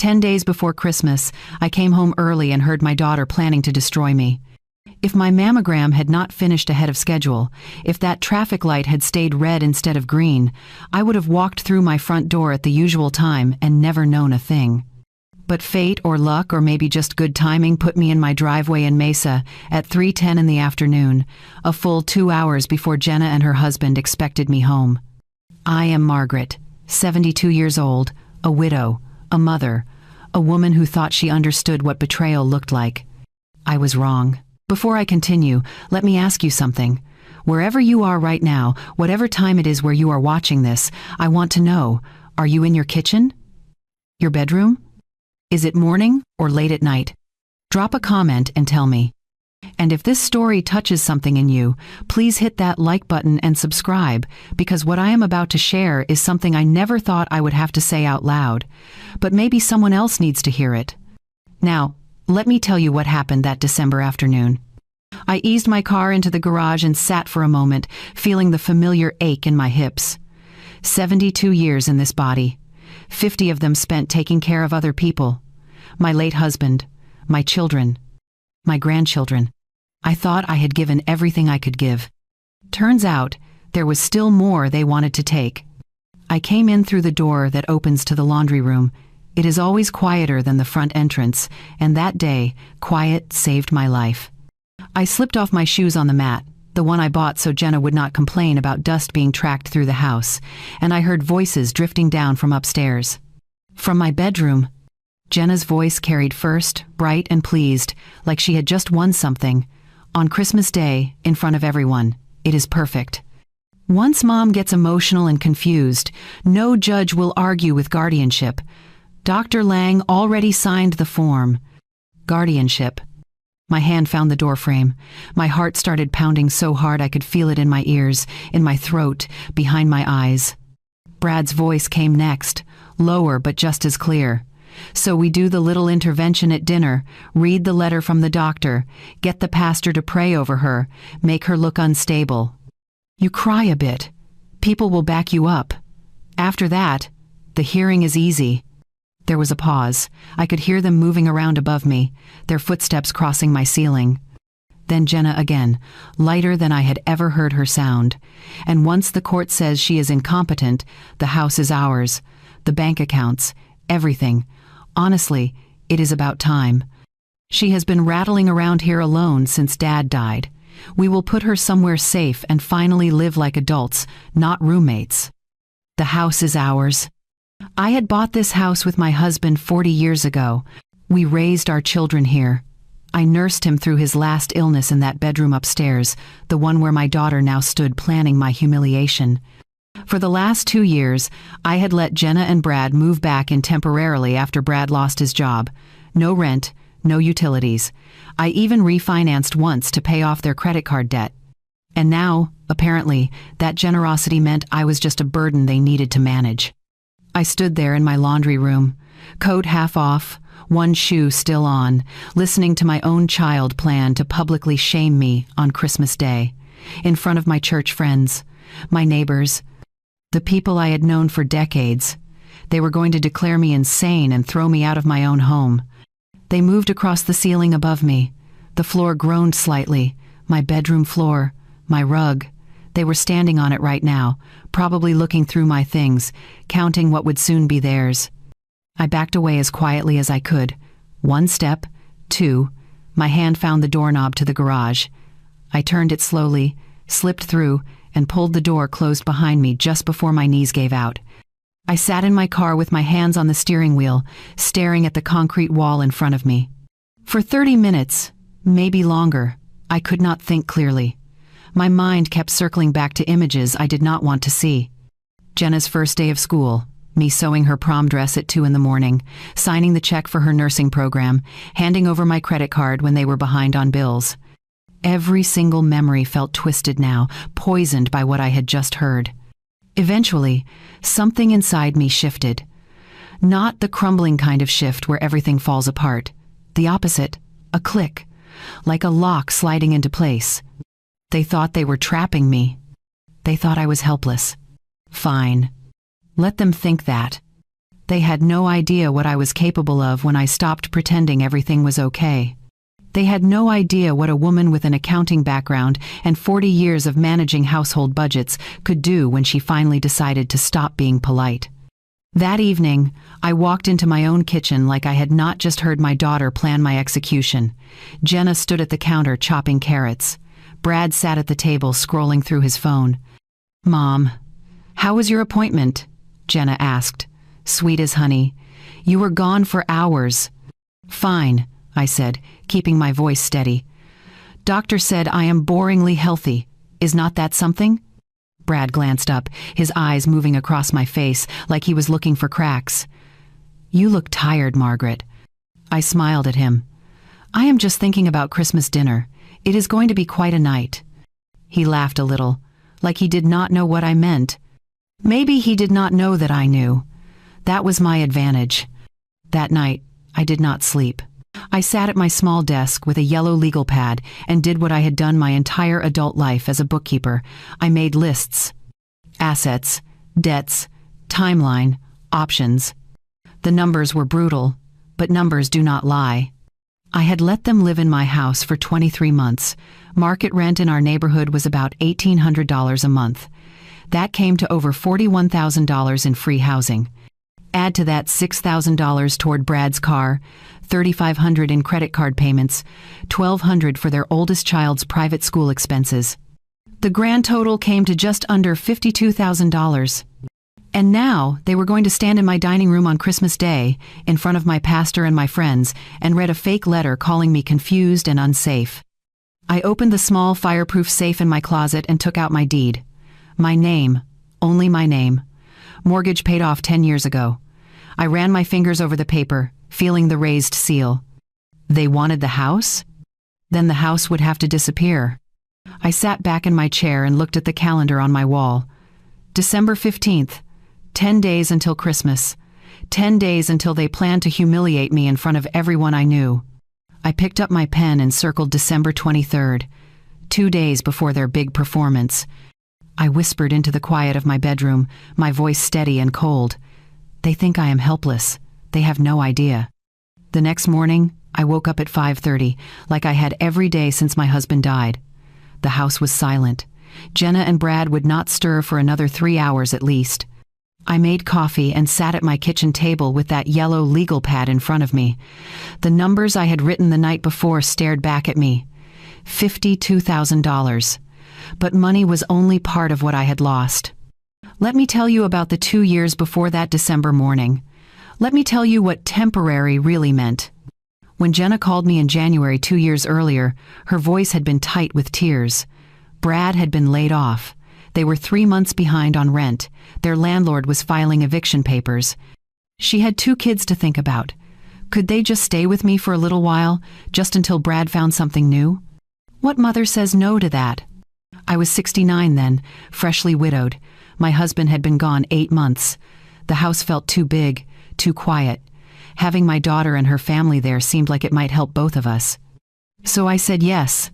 10 days before Christmas, I came home early and heard my daughter planning to destroy me. If my mammogram had not finished ahead of schedule, if that traffic light had stayed red instead of green, I would have walked through my front door at the usual time and never known a thing. But fate or luck or maybe just good timing put me in my driveway in Mesa at 3:10 in the afternoon, a full 2 hours before Jenna and her husband expected me home. I am Margaret, 72 years old, a widow, a mother, a woman who thought she understood what betrayal looked like. I was wrong. Before I continue, let me ask you something. Wherever you are right now, whatever time it is where you are watching this, I want to know, are you in your kitchen? Your bedroom? Is it morning or late at night? Drop a comment and tell me. And if this story touches something in you, please hit that like button and subscribe, because what I am about to share is something I never thought I would have to say out loud, but maybe someone else needs to hear it. Now, let me tell you what happened that December afternoon. I eased my car into the garage and sat for a moment, feeling the familiar ache in my hips. 72 years in this body. 50 of them spent taking care of other people. My late husband, my children, my grandchildren. I thought I had given everything I could give. Turns out, there was still more they wanted to take. I came in through the door that opens to the laundry room. It is always quieter than the front entrance, and that day, quiet saved my life. I slipped off my shoes on the mat, the one I bought so Jenna would not complain about dust being tracked through the house, and I heard voices drifting down from upstairs. From my bedroom, Jenna's voice carried first, bright and pleased, like she had just won something. On Christmas Day, in front of everyone, it is perfect. Once Mom gets emotional and confused, no judge will argue with guardianship. Dr. Lang already signed the form. Guardianship. My hand found the doorframe. My heart started pounding so hard I could feel it in my ears, in my throat, behind my eyes. Brad's voice came next, lower but just as clear. So we do the little intervention at dinner, read the letter from the doctor, get the pastor to pray over her, make her look unstable. You cry a bit. People will back you up. After that, the hearing is easy. There was a pause. I could hear them moving around above me, their footsteps crossing my ceiling. Then Jenna again, lighter than I had ever heard her sound. And once the court says she is incompetent, the house is ours. The bank accounts, everything. Honestly, it is about time. She has been rattling around here alone since Dad died. We will put her somewhere safe and finally live like adults, not roommates. The house is ours. I had bought this house with my husband 40 years ago. We raised our children here. I nursed him through his last illness in that bedroom upstairs, the one where my daughter now stood planning my humiliation. For the last 2 years, I had let Jenna and Brad move back in temporarily after Brad lost his job. No rent, no utilities. I even refinanced once to pay off their credit card debt. And now, apparently, that generosity meant I was just a burden they needed to manage. I stood there in my laundry room, coat half off, one shoe still on, listening to my own child plan to publicly shame me on Christmas Day, in front of my church friends, my neighbors, the people I had known for decades. They were going to declare me insane and throw me out of my own home. They moved across the ceiling above me. The floor groaned slightly, my bedroom floor, my rug. They were standing on it right now, probably looking through my things, counting what would soon be theirs. I backed away as quietly as I could. 1 step, 2, my hand found the doorknob to the garage. I turned it slowly, slipped through, and pulled the door closed behind me just before my knees gave out. I sat in my car with my hands on the steering wheel, staring at the concrete wall in front of me. For 30 minutes, maybe longer, I could not think clearly. My mind kept circling back to images I did not want to see. Jenna's first day of school, me sewing her prom dress at 2 in the morning, signing the check for her nursing program, handing over my credit card when they were behind on bills. Every single memory felt twisted now, poisoned by what I had just heard. Eventually, something inside me shifted. Not the crumbling kind of shift where everything falls apart. The opposite, a click, like a lock sliding into place. They thought they were trapping me. They thought I was helpless. Fine. Let them think that. They had no idea what I was capable of when I stopped pretending everything was okay. They had no idea what a woman with an accounting background and 40 years of managing household budgets could do when she finally decided to stop being polite. That evening, I walked into my own kitchen like I had not just heard my daughter plan my execution. Jenna stood at the counter chopping carrots. Brad sat at the table scrolling through his phone. "Mom, how was your appointment?" Jenna asked, sweet as honey. "You were gone for hours." "Fine," I said, keeping my voice steady. "Doctor said I am boringly healthy. Is not that something?" Brad glanced up, his eyes moving across my face like he was looking for cracks. "You look tired, Margaret." I smiled at him. "I am just thinking about Christmas dinner. It is going to be quite a night." He laughed a little, like he did not know what I meant. Maybe he did not know that I knew. That was my advantage. That night, I did not sleep. I sat at my small desk with a yellow legal pad and did what I had done my entire adult life as a bookkeeper. I made lists. Assets, debts, timeline, options. The numbers were brutal, but numbers do not lie. I had let them live in my house for 23 months. Market rent in our neighborhood was about $1,800 a month. That came to over $41,000 in free housing. Add to that $6,000 toward Brad's car, $3,500 in credit card payments, $1,200 for their oldest child's private school expenses. The grand total came to just under $52,000. And now they were going to stand in my dining room on Christmas Day, in front of my pastor and my friends, and read a fake letter calling me confused and unsafe. I opened the small fireproof safe in my closet and took out my deed. My name, only my name. Mortgage paid off 10 years ago. I ran my fingers over the paper, feeling the raised seal. They wanted the house? Then the house would have to disappear. I sat back in my chair and looked at the calendar on my wall. December 15th, 10 days until Christmas. 10 days until they planned to humiliate me in front of everyone I knew. I picked up my pen and circled December 23rd, 2 days before their big performance. I whispered into the quiet of my bedroom, my voice steady and cold. They think I am helpless. They have no idea. The next morning, I woke up at 5:30, like I had every day since my husband died. The house was silent. Jenna and Brad would not stir for another 3 hours at least. I made coffee and sat at my kitchen table with that yellow legal pad in front of me. The numbers I had written the night before stared back at me. $52,000. But money was only part of what I had lost. Let me tell you about the 2 years before that December morning. Let me tell you what temporary really meant. When Jenna called me in January 2 years earlier, her voice had been tight with tears. Brad had been laid off. They were 3 months behind on rent. Their landlord was filing eviction papers. She had 2 kids to think about. Could they just stay with me for a little while, just until Brad found something new? What mother says no to that? I was 69 then, freshly widowed. My husband had been gone 8 months. The house felt too big, too quiet. Having my daughter and her family there seemed like it might help both of us. So I said yes.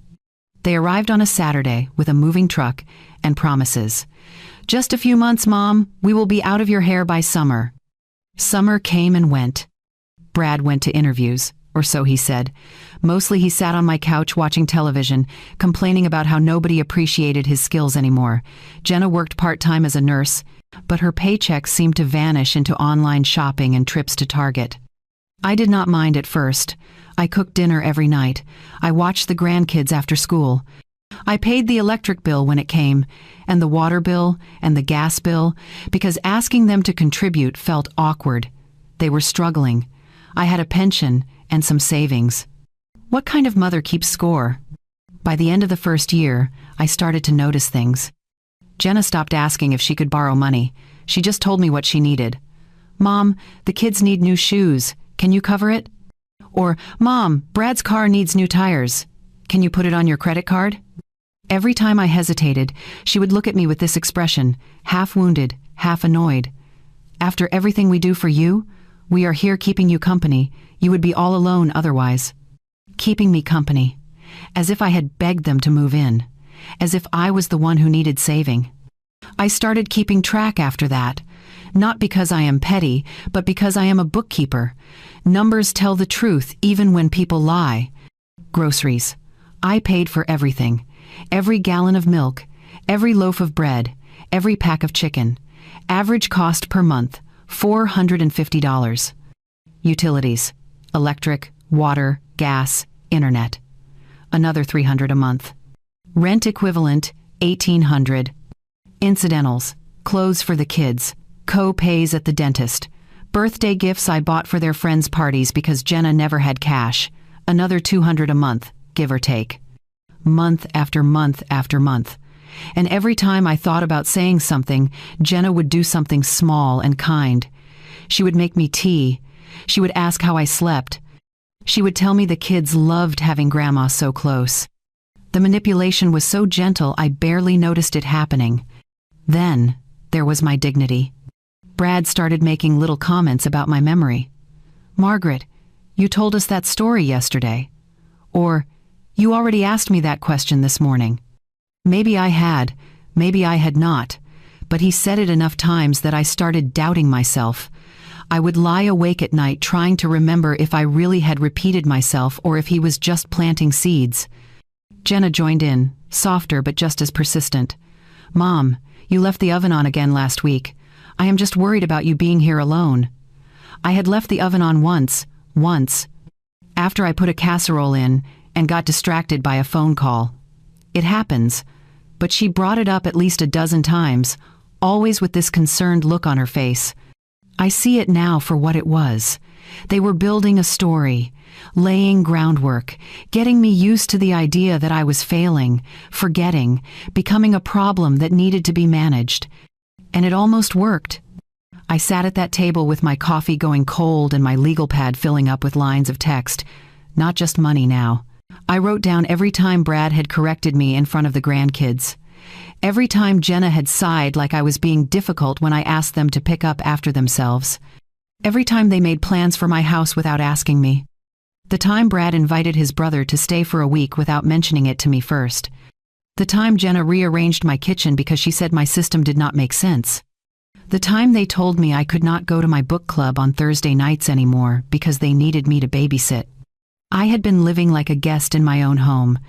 They arrived on a Saturday with a moving truck and promises. "Just a few months, Mom. We will be out of your hair by summer." Summer came and went. Brad went to interviews, or so he said. Mostly he sat on my couch watching television, complaining about how nobody appreciated his skills anymore. Jenna worked part-time as a nurse, but her paychecks seemed to vanish into online shopping and trips to Target. I did not mind at first. I cooked dinner every night. I watched the grandkids after school. I paid the electric bill when it came, and the water bill, and the gas bill, because asking them to contribute felt awkward. They were struggling. I had a pension and some savings. What kind of mother keeps score? By the end of the first year, I started to notice things. Jenna stopped asking if she could borrow money. She just told me what she needed. "Mom, the kids need new shoes. Can you cover it?" Or, "Mom, Brad's car needs new tires. Can you put it on your credit card?" Every time I hesitated, she would look at me with this expression, half wounded, half annoyed. "After everything we do for you, we are here keeping you company. You would be all alone otherwise." Keeping me company. As if I had begged them to move in. As if I was the one who needed saving. I started keeping track after that. Not because I am petty, but because I am a bookkeeper. Numbers tell the truth even when people lie. Groceries. I paid for everything. Every gallon of milk, every loaf of bread, every pack of chicken. Average cost per month, $450. Utilities. Electric, water, gas, internet. Another $300 a month. Rent equivalent, $1,800. Incidentals. Clothes for the kids. Co-pays at the dentist. Birthday gifts I bought for their friends' parties because Jenna never had cash. Another $200 a month, give or take. Month after month after month. And every time I thought about saying something, Jenna would do something small and kind. She would make me tea. She would ask how I slept. She would tell me the kids loved having Grandma so close. The manipulation was so gentle I barely noticed it happening. Then, there was my dignity. Brad started making little comments about my memory. "Margaret, you told us that story yesterday." Or, "You already asked me that question this morning." Maybe I had, maybe I had not, but he said it enough times that I started doubting myself. I would lie awake at night trying to remember if I really had repeated myself or if he was just planting seeds. Jenna joined in, softer but just as persistent. "Mom, you left the oven on again last week. I am just worried about you being here alone." I had left the oven on once, after I put a casserole in and got distracted by a phone call. It happens, but she brought it up at least a dozen times, always with this concerned look on her face. I see it now for what it was. They were building a story, laying groundwork, getting me used to the idea that I was failing, forgetting, becoming a problem that needed to be managed. And it almost worked. I sat at that table with my coffee going cold and my legal pad filling up with lines of text, not just money now. I wrote down every time Brad had corrected me in front of the grandkids. Every time Jenna had sighed like I was being difficult when I asked them to pick up after themselves. Every time they made plans for my house without asking me. The time Brad invited his brother to stay for a week without mentioning it to me first. The time Jenna rearranged my kitchen because she said my system did not make sense. The time they told me I could not go to my book club on Thursday nights anymore because they needed me to babysit. I had been living like a guest in my own home,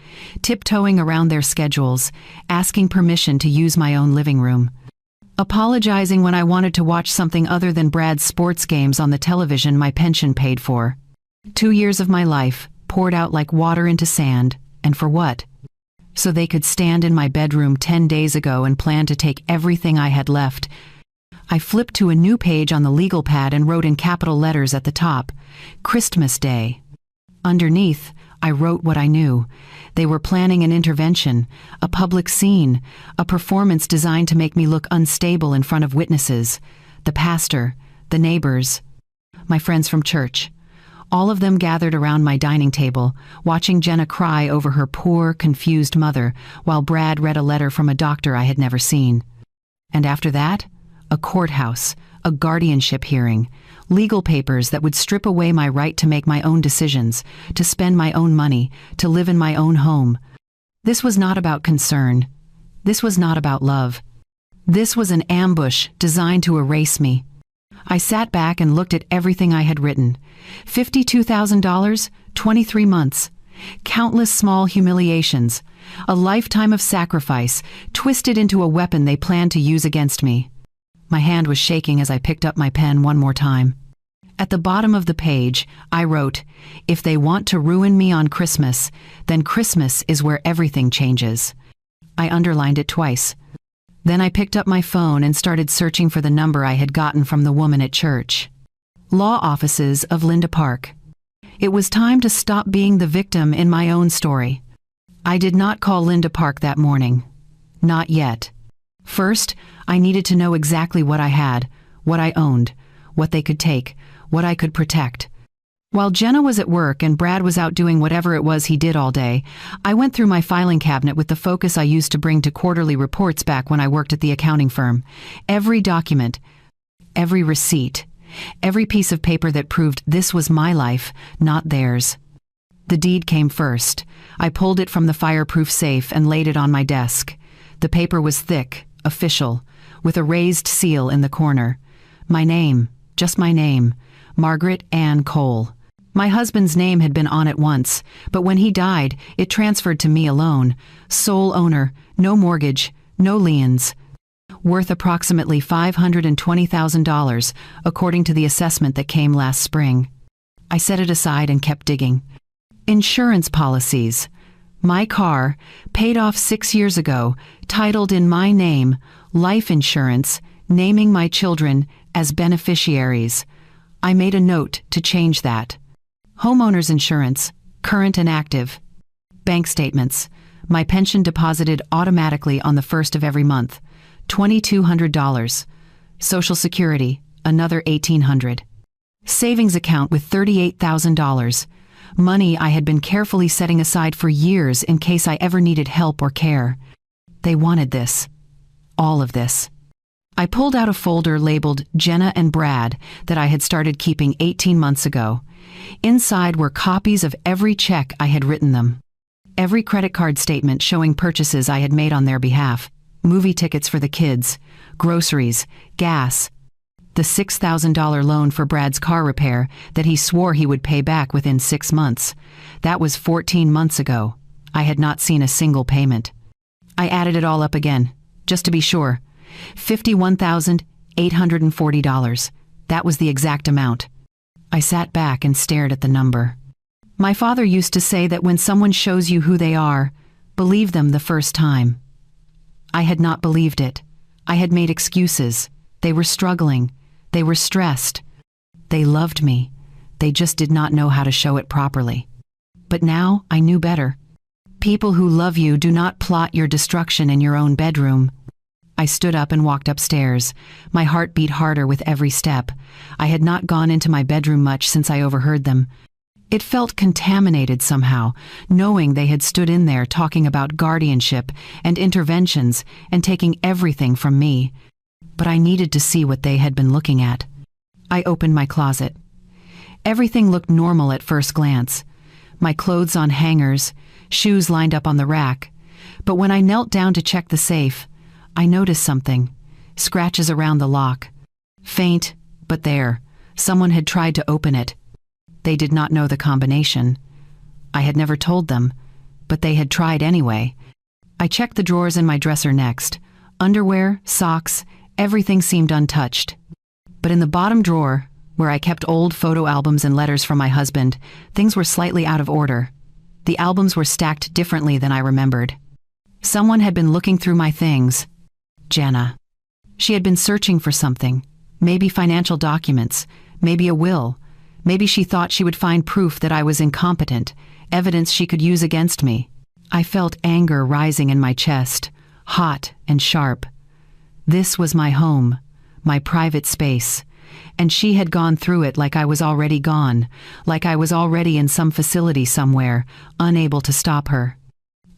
tiptoeing around their schedules, asking permission to use my own living room, apologizing when I wanted to watch something other than Brad's sports games on the television my pension paid for. 2 years of my life poured out like water into sand, and for what? So they could stand in my bedroom 10 days ago and plan to take everything I had left. I flipped to a new page on the legal pad and wrote in capital letters at the top, "Christmas Day." Underneath, I wrote what I knew. They were planning an intervention, a public scene, a performance designed to make me look unstable in front of witnesses, the pastor, the neighbors, my friends from church. All of them gathered around my dining table, watching Jenna cry over her poor, confused mother, while Brad read a letter from a doctor I had never seen. And after that, a courthouse, a guardianship hearing, legal papers that would strip away my right to make my own decisions, to spend my own money, to live in my own home. This was not about concern. This was not about love. This was an ambush designed to erase me. I sat back and looked at everything I had written. $52,000, 23 months. Countless small humiliations. A lifetime of sacrifice, twisted into a weapon they planned to use against me. My hand was shaking as I picked up my pen one more time. At the bottom of the page, I wrote, "If they want to ruin me on Christmas, then Christmas is where everything changes." I underlined it twice. Then I picked up my phone and started searching for the number I had gotten from the woman at church. Law offices of Linda Park. It was time to stop being the victim in my own story. I did not call Linda Park that morning. Not yet. First, I needed to know exactly what I had, what I owned, what they could take, what I could protect. While Jenna was at work and Brad was out doing whatever it was he did all day, I went through my filing cabinet with the focus I used to bring to quarterly reports back when I worked at the accounting firm. Every document, every receipt, every piece of paper that proved this was my life, not theirs. The deed came first. I pulled it from the fireproof safe and laid it on my desk. The paper was thick, official, with a raised seal in the corner. My name, just my name, Margaret Ann Cole. My husband's name had been on it once, but when he died, it transferred to me alone. Sole owner, no mortgage, no liens. Worth approximately $520,000, according to the assessment that came last spring. I set it aside and kept digging. Insurance policies. My car, paid off 6 years ago, titled in my name, life insurance, naming my children as beneficiaries. I made a note to change that. Homeowner's insurance, current and active. Bank statements. My pension deposited automatically on the 1st of every month, $2,200. Social Security, another $1,800. Savings account with $38,000. Money I had been carefully setting aside for years in case I ever needed help or care. They wanted this. All of this. I pulled out a folder labeled Jenna and Brad that I had started keeping 18 months ago. Inside were copies of every check I had written them. Every credit card statement showing purchases I had made on their behalf. Movie tickets for the kids, groceries, gas. The $6,000 loan for Brad's car repair that he swore he would pay back within 6 months. That was 14 months ago. I had not seen a single payment. I added it all up again, just to be sure. $51,840. That was the exact amount. I sat back and stared at the number. My father used to say that when someone shows you who they are, believe them the first time. I had not believed it. I had made excuses. They were struggling. They were stressed. They loved me. They just did not know how to show it properly. But now I knew better. People who love you do not plot your destruction in your own bedroom. I stood up and walked upstairs. My heart beat harder with every step. I had not gone into my bedroom much since I overheard them. It felt contaminated somehow, knowing they had stood in there talking about guardianship and interventions and taking everything from me. But I needed to see what they had been looking at. I opened my closet. Everything looked normal at first glance. My clothes on hangers, shoes lined up on the rack. But when I knelt down to check the safe, I noticed something. Scratches around the lock. Faint, but there. Someone had tried to open it. They did not know the combination. I had never told them, but they had tried anyway. I checked the drawers in my dresser next. Underwear, socks, everything seemed untouched. But in the bottom drawer, where I kept old photo albums and letters from my husband, things were slightly out of order. The albums were stacked differently than I remembered. Someone had been looking through my things. Jenna. She had been searching for something. Maybe financial documents. Maybe a will. Maybe she thought she would find proof that I was incompetent, evidence she could use against me. I felt anger rising in my chest, hot and sharp. This was my home, my private space, and she had gone through it like I was already gone, like I was already in some facility somewhere, unable to stop her.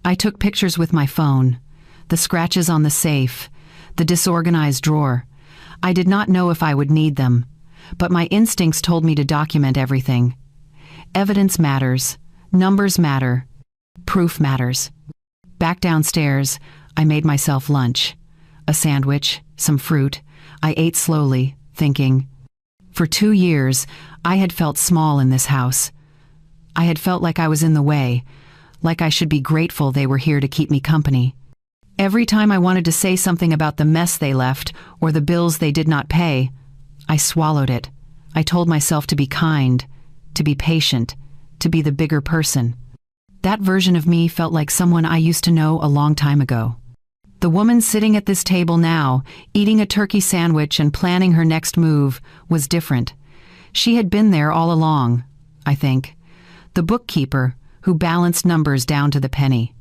I took pictures with my phone, the scratches on the safe, the disorganized drawer. I did not know if I would need them, but my instincts told me to document everything. Evidence matters, numbers matter, proof matters. Back downstairs, I made myself lunch. A sandwich, some fruit. I ate slowly, thinking. For 2 years, I had felt small in this house. I had felt like I was in the way, like I should be grateful they were here to keep me company. Every time I wanted to say something about the mess they left or the bills they did not pay, I swallowed it. I told myself to be kind, to be patient, to be the bigger person. That version of me felt like someone I used to know a long time ago. The woman sitting at this table now, eating a turkey sandwich and planning her next move, was different. She had been there all along, I think. The bookkeeper who balanced numbers down to the penny.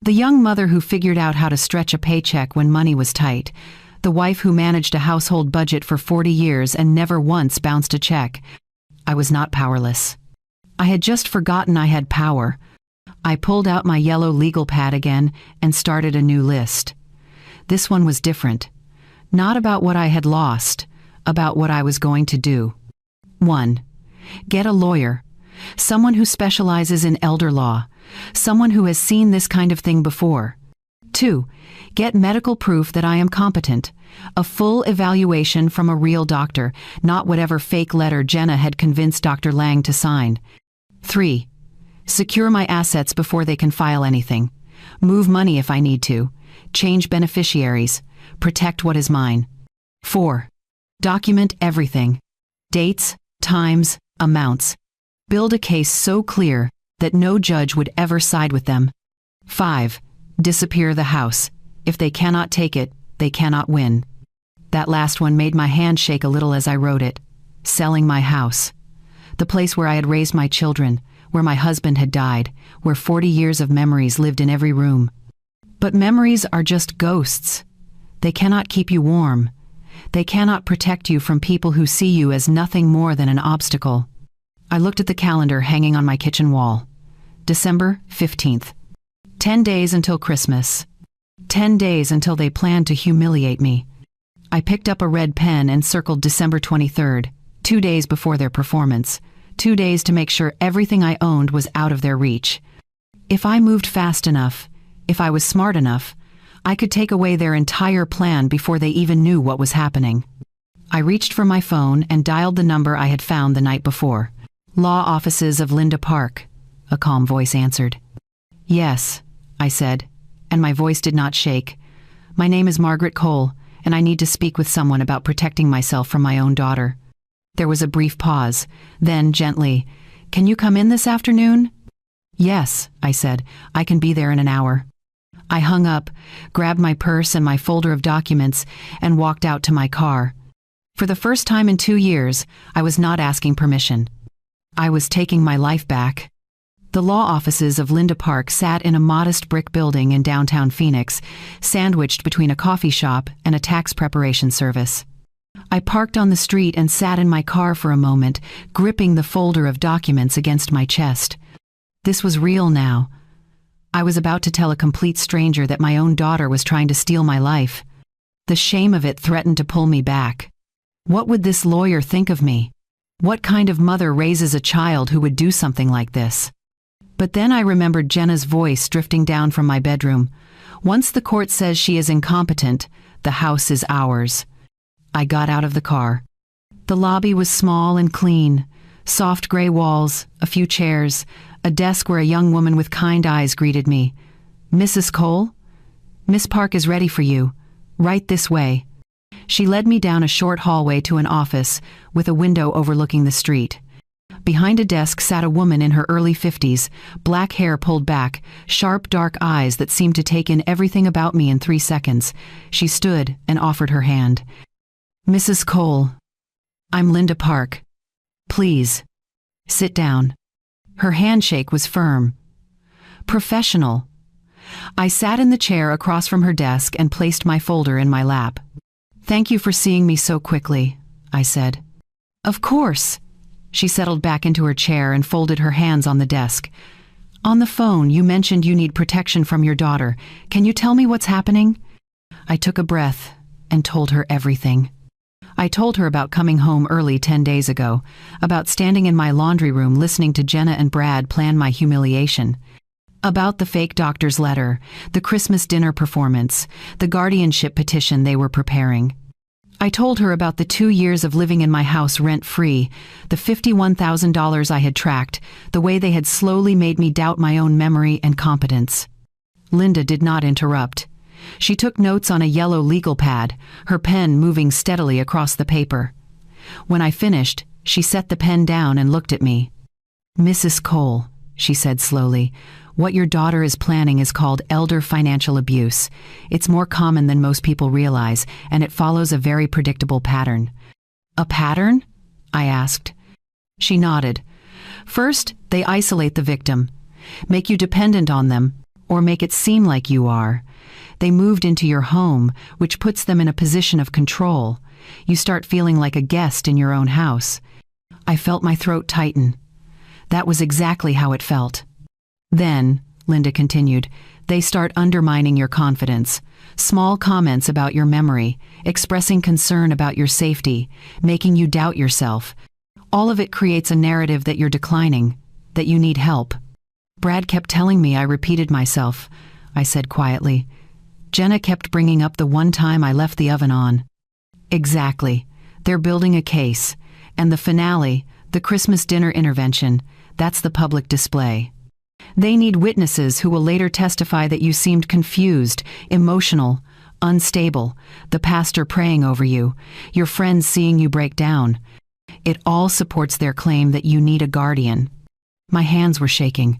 The young mother who figured out how to stretch a paycheck when money was tight. The wife who managed a household budget for 40 years and never once bounced a check. I was not powerless. I had just forgotten I had power. I pulled out my yellow legal pad again and started a new list. This one was different. Not about what I had lost, about what I was going to do. 1. Get a lawyer. Someone who specializes in elder law. Someone who has seen this kind of thing before. 2. Get medical proof that I am competent. A full evaluation from a real doctor, not whatever fake letter Jenna had convinced Dr. Lang to sign. 3. Secure my assets before they can file anything. Move money if I need to. Change beneficiaries. Protect what is mine. 4. Document everything. Dates, times, amounts. Build a case so clear that no judge would ever side with them. 5. Disappear the house. If they cannot take it, they cannot win. That last one made my hand shake a little as I wrote it. Selling my house. The place where I had raised my children, where my husband had died, where 40 years of memories lived in every room. But memories are just ghosts. They cannot keep you warm. They cannot protect you from people who see you as nothing more than an obstacle. I looked at the calendar hanging on my kitchen wall. December 15th. 10 days until Christmas. 10 days until they planned to humiliate me. I picked up a red pen and circled December 23rd, 2 days before their performance. 2 days to make sure everything I owned was out of their reach. If I moved fast enough, if I was smart enough, I could take away their entire plan before they even knew what was happening. I reached for my phone and dialed the number I had found the night before. Law offices of Linda Park, a calm voice answered. Yes, I said, and my voice did not shake. My name is Margaret Cole, and I need to speak with someone about protecting myself from my own daughter. There was a brief pause, then gently, "Can you come in this afternoon?" "Yes," I said, "I can be there in an hour." I hung up, grabbed my purse and my folder of documents, and walked out to my car. For the first time in 2 years, I was not asking permission. I was taking my life back. The law offices of Linda Park sat in a modest brick building in downtown Phoenix, sandwiched between a coffee shop and a tax preparation service. I parked on the street and sat in my car for a moment, gripping the folder of documents against my chest. This was real now. I was about to tell a complete stranger that my own daughter was trying to steal my life. The shame of it threatened to pull me back. What would this lawyer think of me? What kind of mother raises a child who would do something like this? But then I remembered Jenna's voice drifting down from my bedroom. Once the court says she is incompetent, the house is ours. I got out of the car. The lobby was small and clean. Soft gray walls, a few chairs, a desk where a young woman with kind eyes greeted me. "Mrs. Cole? Miss Park is ready for you. Right this way." She led me down a short hallway to an office with a window overlooking the street. Behind a desk sat a woman in her early 50s, black hair pulled back, sharp dark eyes that seemed to take in everything about me in 3 seconds. She stood and offered her hand. "Mrs. Cole, I'm Linda Park. Please, sit down." Her handshake was firm. Professional. I sat in the chair across from her desk and placed my folder in my lap. "Thank you for seeing me so quickly," I said. "Of course." She settled back into her chair and folded her hands on the desk. "On the phone, you mentioned you need protection from your daughter. Can you tell me what's happening?" I took a breath and told her everything. I told her about coming home early 10 days ago, about standing in my laundry room listening to Jenna and Brad plan my humiliation, about the fake doctor's letter, the Christmas dinner performance, the guardianship petition they were preparing. I told her about the 2 years of living in my house rent-free, the $51,000 I had tracked, the way they had slowly made me doubt my own memory and competence. Linda did not interrupt. She took notes on a yellow legal pad, her pen moving steadily across the paper. When I finished, she set the pen down and looked at me. "Mrs. Cole," she said slowly, "what your daughter is planning is called elder financial abuse. It's more common than most people realize, and it follows a very predictable pattern." "A pattern?" I asked. She nodded. "First, they isolate the victim, make you dependent on them, or make it seem like you are. They moved into your home, which puts them in a position of control. You start feeling like a guest in your own house." I felt my throat tighten. That was exactly how it felt. "Then," Linda continued, "they start undermining your confidence. Small comments about your memory, expressing concern about your safety, making you doubt yourself. All of it creates a narrative that you're declining, that you need help." "Brad kept telling me," I repeated myself. I said quietly, Jenna kept bringing up the one time I left the oven on. Exactly. They're building a case. And the finale, the Christmas dinner intervention, that's the public display. They need witnesses who will later testify that you seemed confused, emotional, unstable, the pastor praying over you, your friends seeing you break down. It all supports their claim that you need a guardian. My hands were shaking.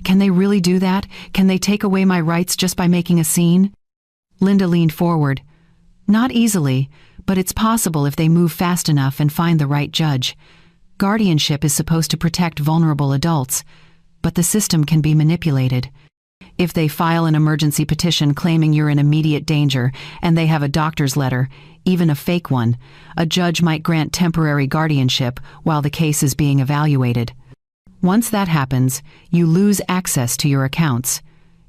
Can they really do that? Can they take away my rights just by making a scene? Linda leaned forward. Not easily, but it's possible if they move fast enough and find the right judge. Guardianship is supposed to protect vulnerable adults, but the system can be manipulated. If they file an emergency petition claiming you're in immediate danger and they have a doctor's letter, even a fake one, a judge might grant temporary guardianship while the case is being evaluated. Once that happens, you lose access to your accounts.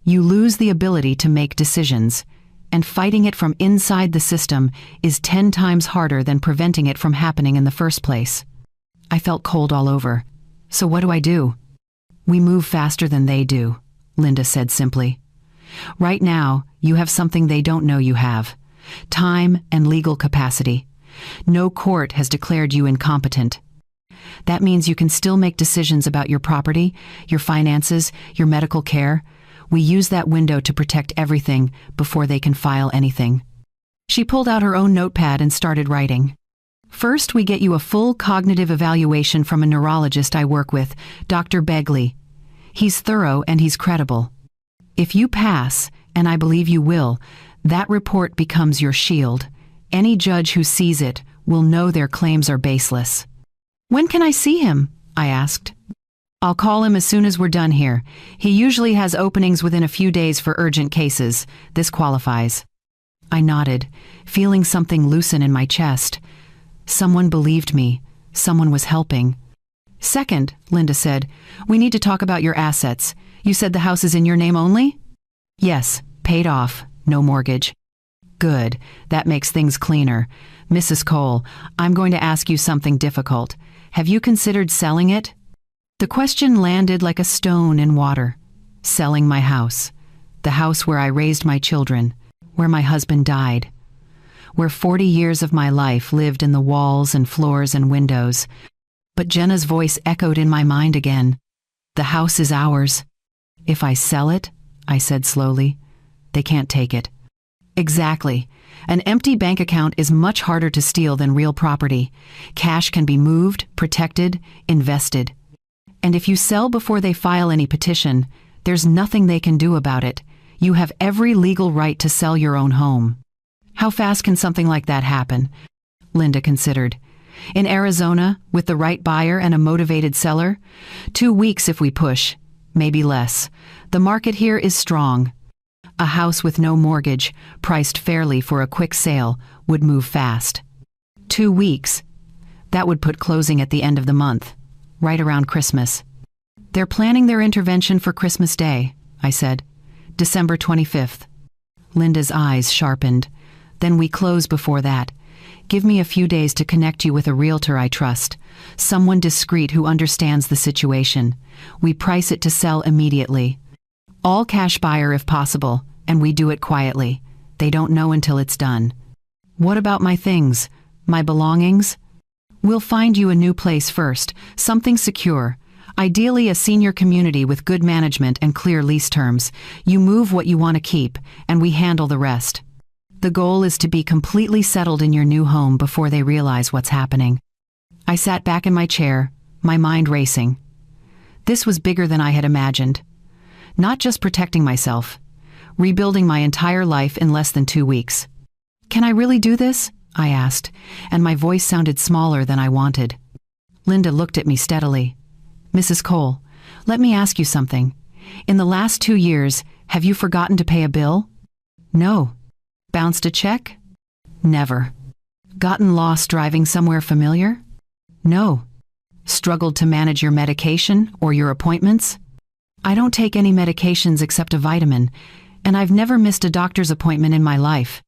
You lose the ability to make decisions. And fighting it from inside the system is 10 times harder than preventing it from happening in the first place. I felt cold all over. So what do I do? We move faster than they do, Linda said simply. Right now, you have something they don't know you have. Time and legal capacity. No court has declared you incompetent. That means you can still make decisions about your property, your finances, your medical care. We use that window to protect everything before they can file anything. She pulled out her own notepad and started writing. First, we get you a full cognitive evaluation from a neurologist I work with, Dr. Begley. He's thorough and he's credible. If you pass, and I believe you will, that report becomes your shield. Any judge who sees it will know their claims are baseless. When can I see him? I asked. I'll call him as soon as we're done here. He usually has openings within a few days for urgent cases. This qualifies. I nodded, feeling something loosen in my chest. Someone believed me. Someone was helping. Second, Linda said, we need to talk about your assets. You said the house is in your name only? Yes, paid off, no mortgage. Good, that makes things cleaner. Mrs. Cole, I'm going to ask you something difficult. Have you considered selling it? The question landed like a stone in water. Selling my house. The house where I raised my children, where my husband died, where 40 years of my life lived in the walls and floors and windows. But Jenna's voice echoed in my mind again. The house is ours. If I sell it, I said slowly, they can't take it. Exactly. An empty bank account is much harder to steal than real property. Cash can be moved, protected, invested. And if you sell before they file any petition, there's nothing they can do about it. You have every legal right to sell your own home. How fast can something like that happen? Linda considered. In Arizona, with the right buyer and a motivated seller? 2 weeks if we push, maybe less. The market here is strong. A house with no mortgage, priced fairly for a quick sale, would move fast. 2 weeks. That would put closing at the end of the month, right around Christmas. They're planning their intervention for Christmas Day, I said. December 25th. Linda's eyes sharpened. Then we close before that. Give me a few days to connect you with a realtor I trust, someone discreet who understands the situation. We price it to sell immediately. All cash buyer if possible, and we do it quietly. They don't know until it's done. What about my things? My belongings? We'll find you a new place first, something secure. Ideally a senior community with good management and clear lease terms. You move what you want to keep, and we handle the rest. The goal is to be completely settled in your new home before they realize what's happening. I sat back in my chair, my mind racing. This was bigger than I had imagined. Not just protecting myself, rebuilding my entire life in less than 2 weeks. Can I really do this? I asked, and my voice sounded smaller than I wanted. Linda looked at me steadily. Mrs. Cole, let me ask you something. In the last 2 years, have you forgotten to pay a bill? No. Bounced a check? Never. Gotten lost driving somewhere familiar? No. Struggled to manage your medication or your appointments? I don't take any medications except a vitamin, and I've never missed a doctor's appointment in my life.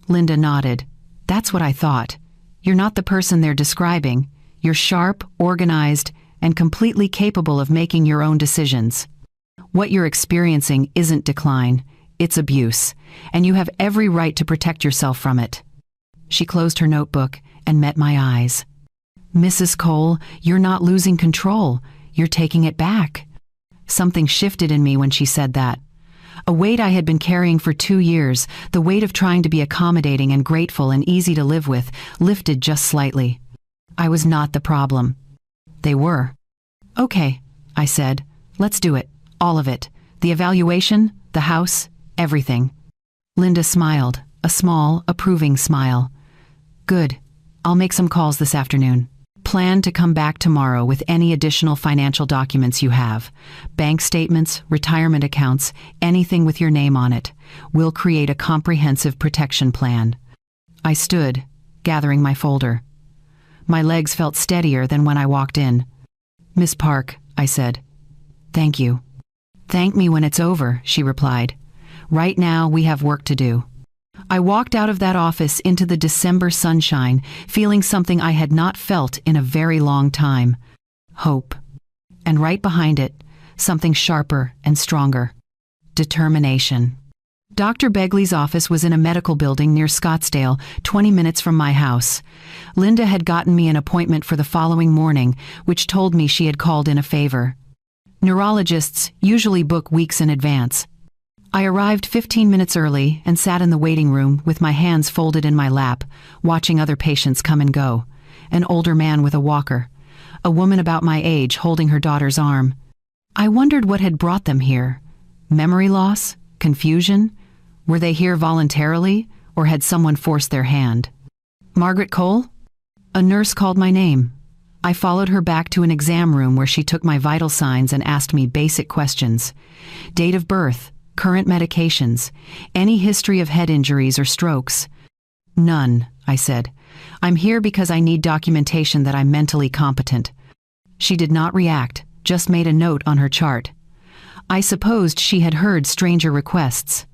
Linda nodded. That's what I thought. You're not the person they're describing. You're sharp, organized, and completely capable of making your own decisions. What you're experiencing isn't decline. It's abuse, and you have every right to protect yourself from it." She closed her notebook and met my eyes. "Mrs. Cole, you're not losing control. You're taking it back." Something shifted in me when she said that. A weight I had been carrying for 2 years, the weight of trying to be accommodating and grateful and easy to live with, lifted just slightly. I was not the problem. They were. "Okay," I said. "Let's do it. All of it. The evaluation, the house, everything." Linda smiled, a small, approving smile. "Good. I'll make some calls this afternoon. Plan to come back tomorrow with any additional financial documents you have. Bank statements, retirement accounts, anything with your name on it. We'll create a comprehensive protection plan." I stood, gathering my folder. My legs felt steadier than when I walked in. "Miss Park," I said. "Thank you." "Thank me when it's over," she replied. "Right now we have work to do." I walked out of that office into the December sunshine, feeling something I had not felt in a very long time. Hope. And right behind it, something sharper and stronger. Determination. Dr. Begley's office was in a medical building near Scottsdale, 20 minutes from my house. Linda had gotten me an appointment for the following morning, which told me she had called in a favor. Neurologists usually book weeks in advance. I arrived 15 minutes early and sat in the waiting room with my hands folded in my lap, watching other patients come and go. An older man with a walker. A woman about my age holding her daughter's arm. I wondered what had brought them here. Memory loss? Confusion? Were they here voluntarily, or had someone forced their hand? "Margaret Cole?" A nurse called my name. I followed her back to an exam room where she took my vital signs and asked me basic questions. Date of birth, current medications, any history of head injuries or strokes. "None," I said. "I'm here because I need documentation that I'm mentally competent." She did not react, just made a note on her chart. I supposed she had heard stranger requests.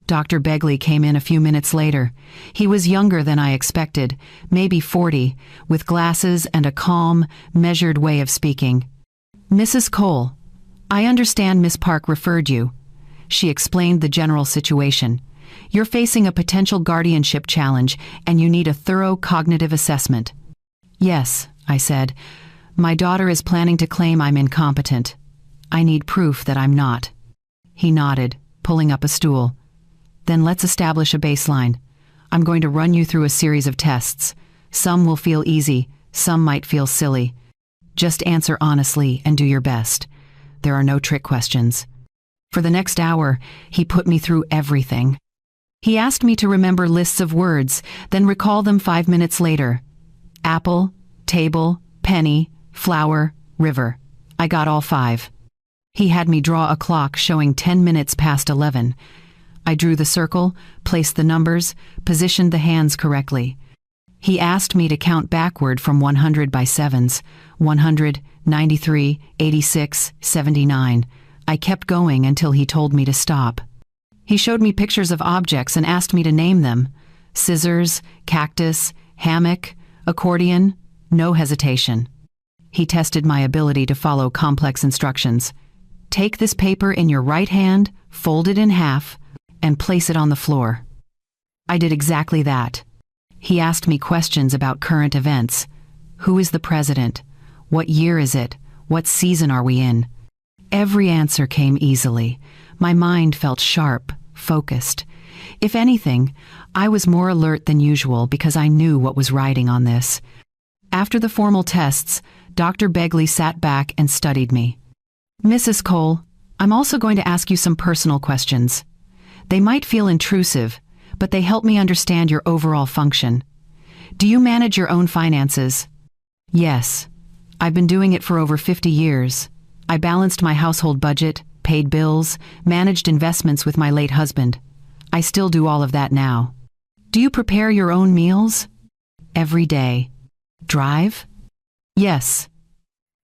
Dr. Begley came in a few minutes later. He was younger than I expected, maybe 40, with glasses and a calm, measured way of speaking. "Mrs. Cole, I understand Miss Park referred you." She explained the general situation. "You're facing a potential guardianship challenge, and you need a thorough cognitive assessment." "Yes," I said. "My daughter is planning to claim I'm incompetent. I need proof that I'm not." He nodded, pulling up a stool. "Then let's establish a baseline. I'm going to run you through a series of tests. Some will feel easy, some might feel silly. Just answer honestly and do your best. There are no trick questions." For the next hour, he put me through everything. He asked me to remember lists of words, then recall them 5 minutes later. Apple, table, penny, flower, river. I got all 5. He had me draw a clock showing 10 minutes past 11. I drew the circle, placed the numbers, positioned the hands correctly. He asked me to count backward from 100 by sevens. 100, 93, 86, 79. I kept going until he told me to stop. He showed me pictures of objects and asked me to name them. Scissors, cactus, hammock, accordion, no hesitation. He tested my ability to follow complex instructions. "Take this paper in your right hand, fold it in half, and place it on the floor." I did exactly that. He asked me questions about current events. Who is the president? What year is it? What season are we in? Every answer came easily. My mind felt sharp, focused. If anything, I was more alert than usual because I knew what was riding on this. After the formal tests, Dr. Begley sat back and studied me. "Mrs. Cole, I'm also going to ask you some personal questions. They might feel intrusive, but they help me understand your overall function. Do you manage your own finances?" "Yes. I've been doing it for over 50 years. I balanced my household budget, paid bills, managed investments with my late husband. I still do all of that now." "Do you prepare your own meals?" "Every day." "Drive?" "Yes.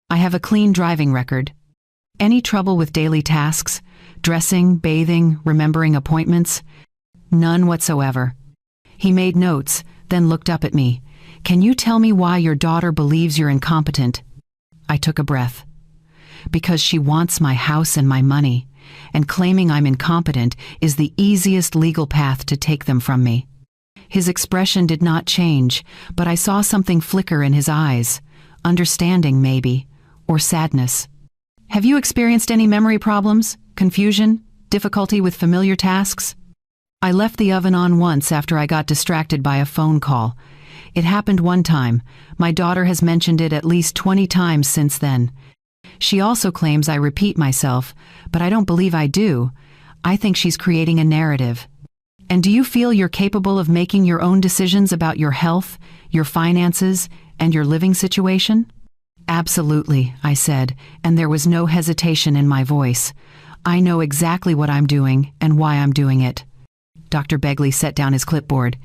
I have a clean driving record." "Any trouble with daily tasks? Dressing, bathing, remembering appointments?" "None whatsoever." He made notes, then looked up at me. "Can you tell me why your daughter believes you're incompetent?" I took a breath. "Because she wants my house and my money. and claiming I'm incompetent is the easiest legal path to take them from me." His expression did not change, but I saw something flicker in his eyes. Understanding, maybe, or sadness. "Have you experienced any memory problems, confusion, difficulty with familiar tasks?" I left the oven on once after I got distracted by a phone call. It happened one time. My daughter has mentioned it at least 20 times since then. She also claims I repeat myself, but I don't believe I do. I think she's creating a narrative. "And do you feel you're capable of making your own decisions about your health, your finances, and your living situation?" "Absolutely," I said, and there was no hesitation in my voice. "I know exactly what I'm doing and why I'm doing it." Dr. Begley set down his clipboard.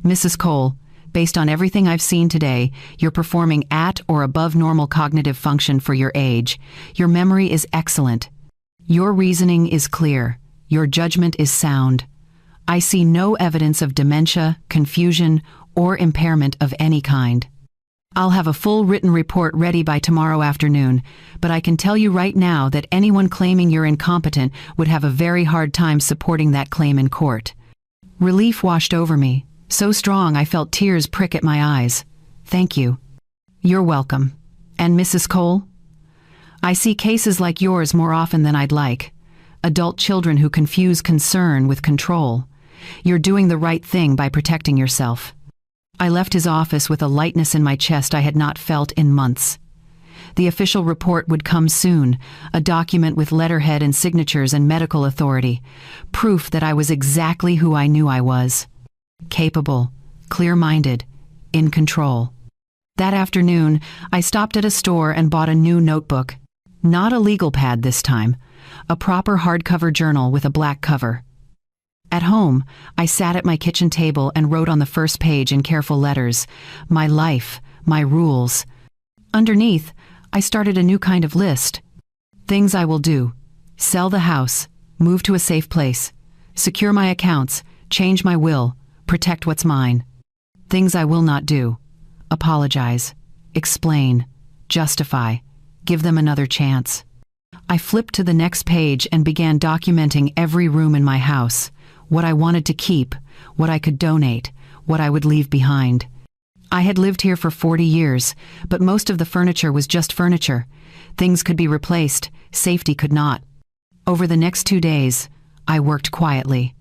"Mrs. Cole, based on everything I've seen today, you're performing at or above normal cognitive function for your age. Your memory is excellent. Your reasoning is clear. Your judgment is sound. I see no evidence of dementia, confusion, or impairment of any kind. I'll have a full written report ready by tomorrow afternoon, but I can tell you right now that anyone claiming you're incompetent would have a very hard time supporting that claim in court." Relief washed over me, so strong I felt tears prick at my eyes. "Thank you." "You're welcome. And Mrs. Cole? I see cases like yours more often than I'd like. Adult children who confuse concern with control. You're doing the right thing by protecting yourself." I left his office with a lightness in my chest I had not felt in months. The official report would come soon, a document with letterhead and signatures and medical authority, proof that I was exactly who I knew I was. Capable, clear-minded, in control. That afternoon, I stopped at a store and bought a new notebook. Not a legal pad this time, a proper hardcover journal with a black cover. At home, I sat at my kitchen table and wrote on the first page in careful letters, my life, my rules. Underneath, I started a new kind of list. Things I will do: sell the house, move to a safe place, secure my accounts, change my will, protect what's mine. Things I will not do: apologize, explain, justify, give them another chance. I flipped to the next page and began documenting every room in my house, what I wanted to keep, what I could donate, what I would leave behind. I had lived here for 40 years, but most of the furniture was just furniture. Things could be replaced, safety could not. Over the next 2 days, I worked quietly.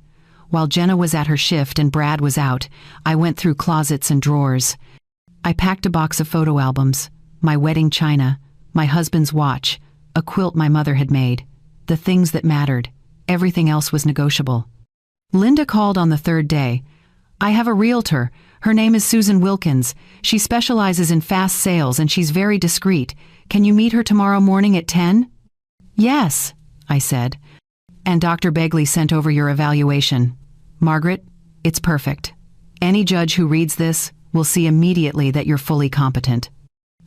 While Jenna was at her shift and Brad was out, I went through closets and drawers. I packed a box of photo albums, my wedding china, my husband's watch, a quilt my mother had made, the things that mattered. Everything else was negotiable. Linda called on the third day. "I have a realtor. Her name is Susan Wilkins. She specializes in fast sales and she's very discreet. Can you meet her tomorrow morning at 10? "Yes," I said. "And Dr. Begley sent over your evaluation. Margaret, it's perfect. Any judge who reads this will see immediately that you're fully competent."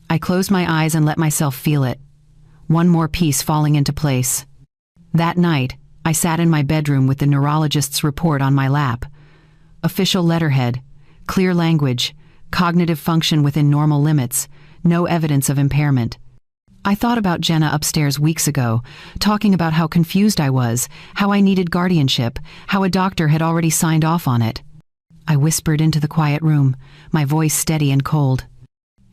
I closed my eyes and let myself feel it. One more piece falling into place. That night, I sat in my bedroom with the neurologist's report on my lap. Official letterhead, clear language, cognitive function within normal limits, no evidence of impairment. I thought about Jenna upstairs weeks ago, talking about how confused I was, how I needed guardianship, how a doctor had already signed off on it. I whispered into the quiet room, my voice steady and cold.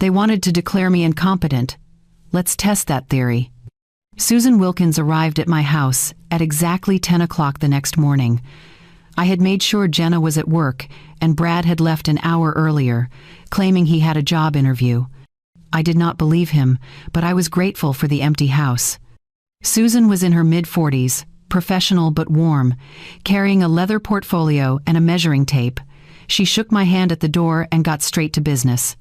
They wanted to declare me incompetent. Let's test that theory. Susan Wilkins arrived at my house at exactly 10 o'clock the next morning. I had made sure Jenna was at work, and Brad had left an hour earlier, claiming he had a job interview. I did not believe him, but I was grateful for the empty house. Susan was in her mid-40s, professional but warm, carrying a leather portfolio and a measuring tape. She shook my hand at the door and got straight to business.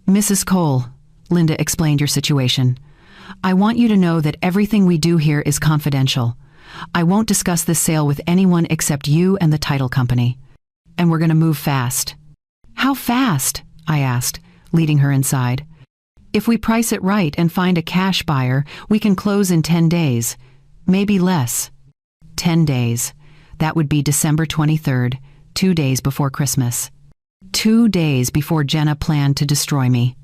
"Mrs. Cole," Linda explained your situation. "I want you to know that everything we do here is confidential. I won't discuss this sale with anyone except you and the title company. And we're going to move fast." "How fast?" I asked, leading her inside. "If we price it right and find a cash buyer, we can close in 10 days. Maybe less." 10 days. That would be December 23rd, 2 days before Christmas. 2 days before Jenna planned to destroy me.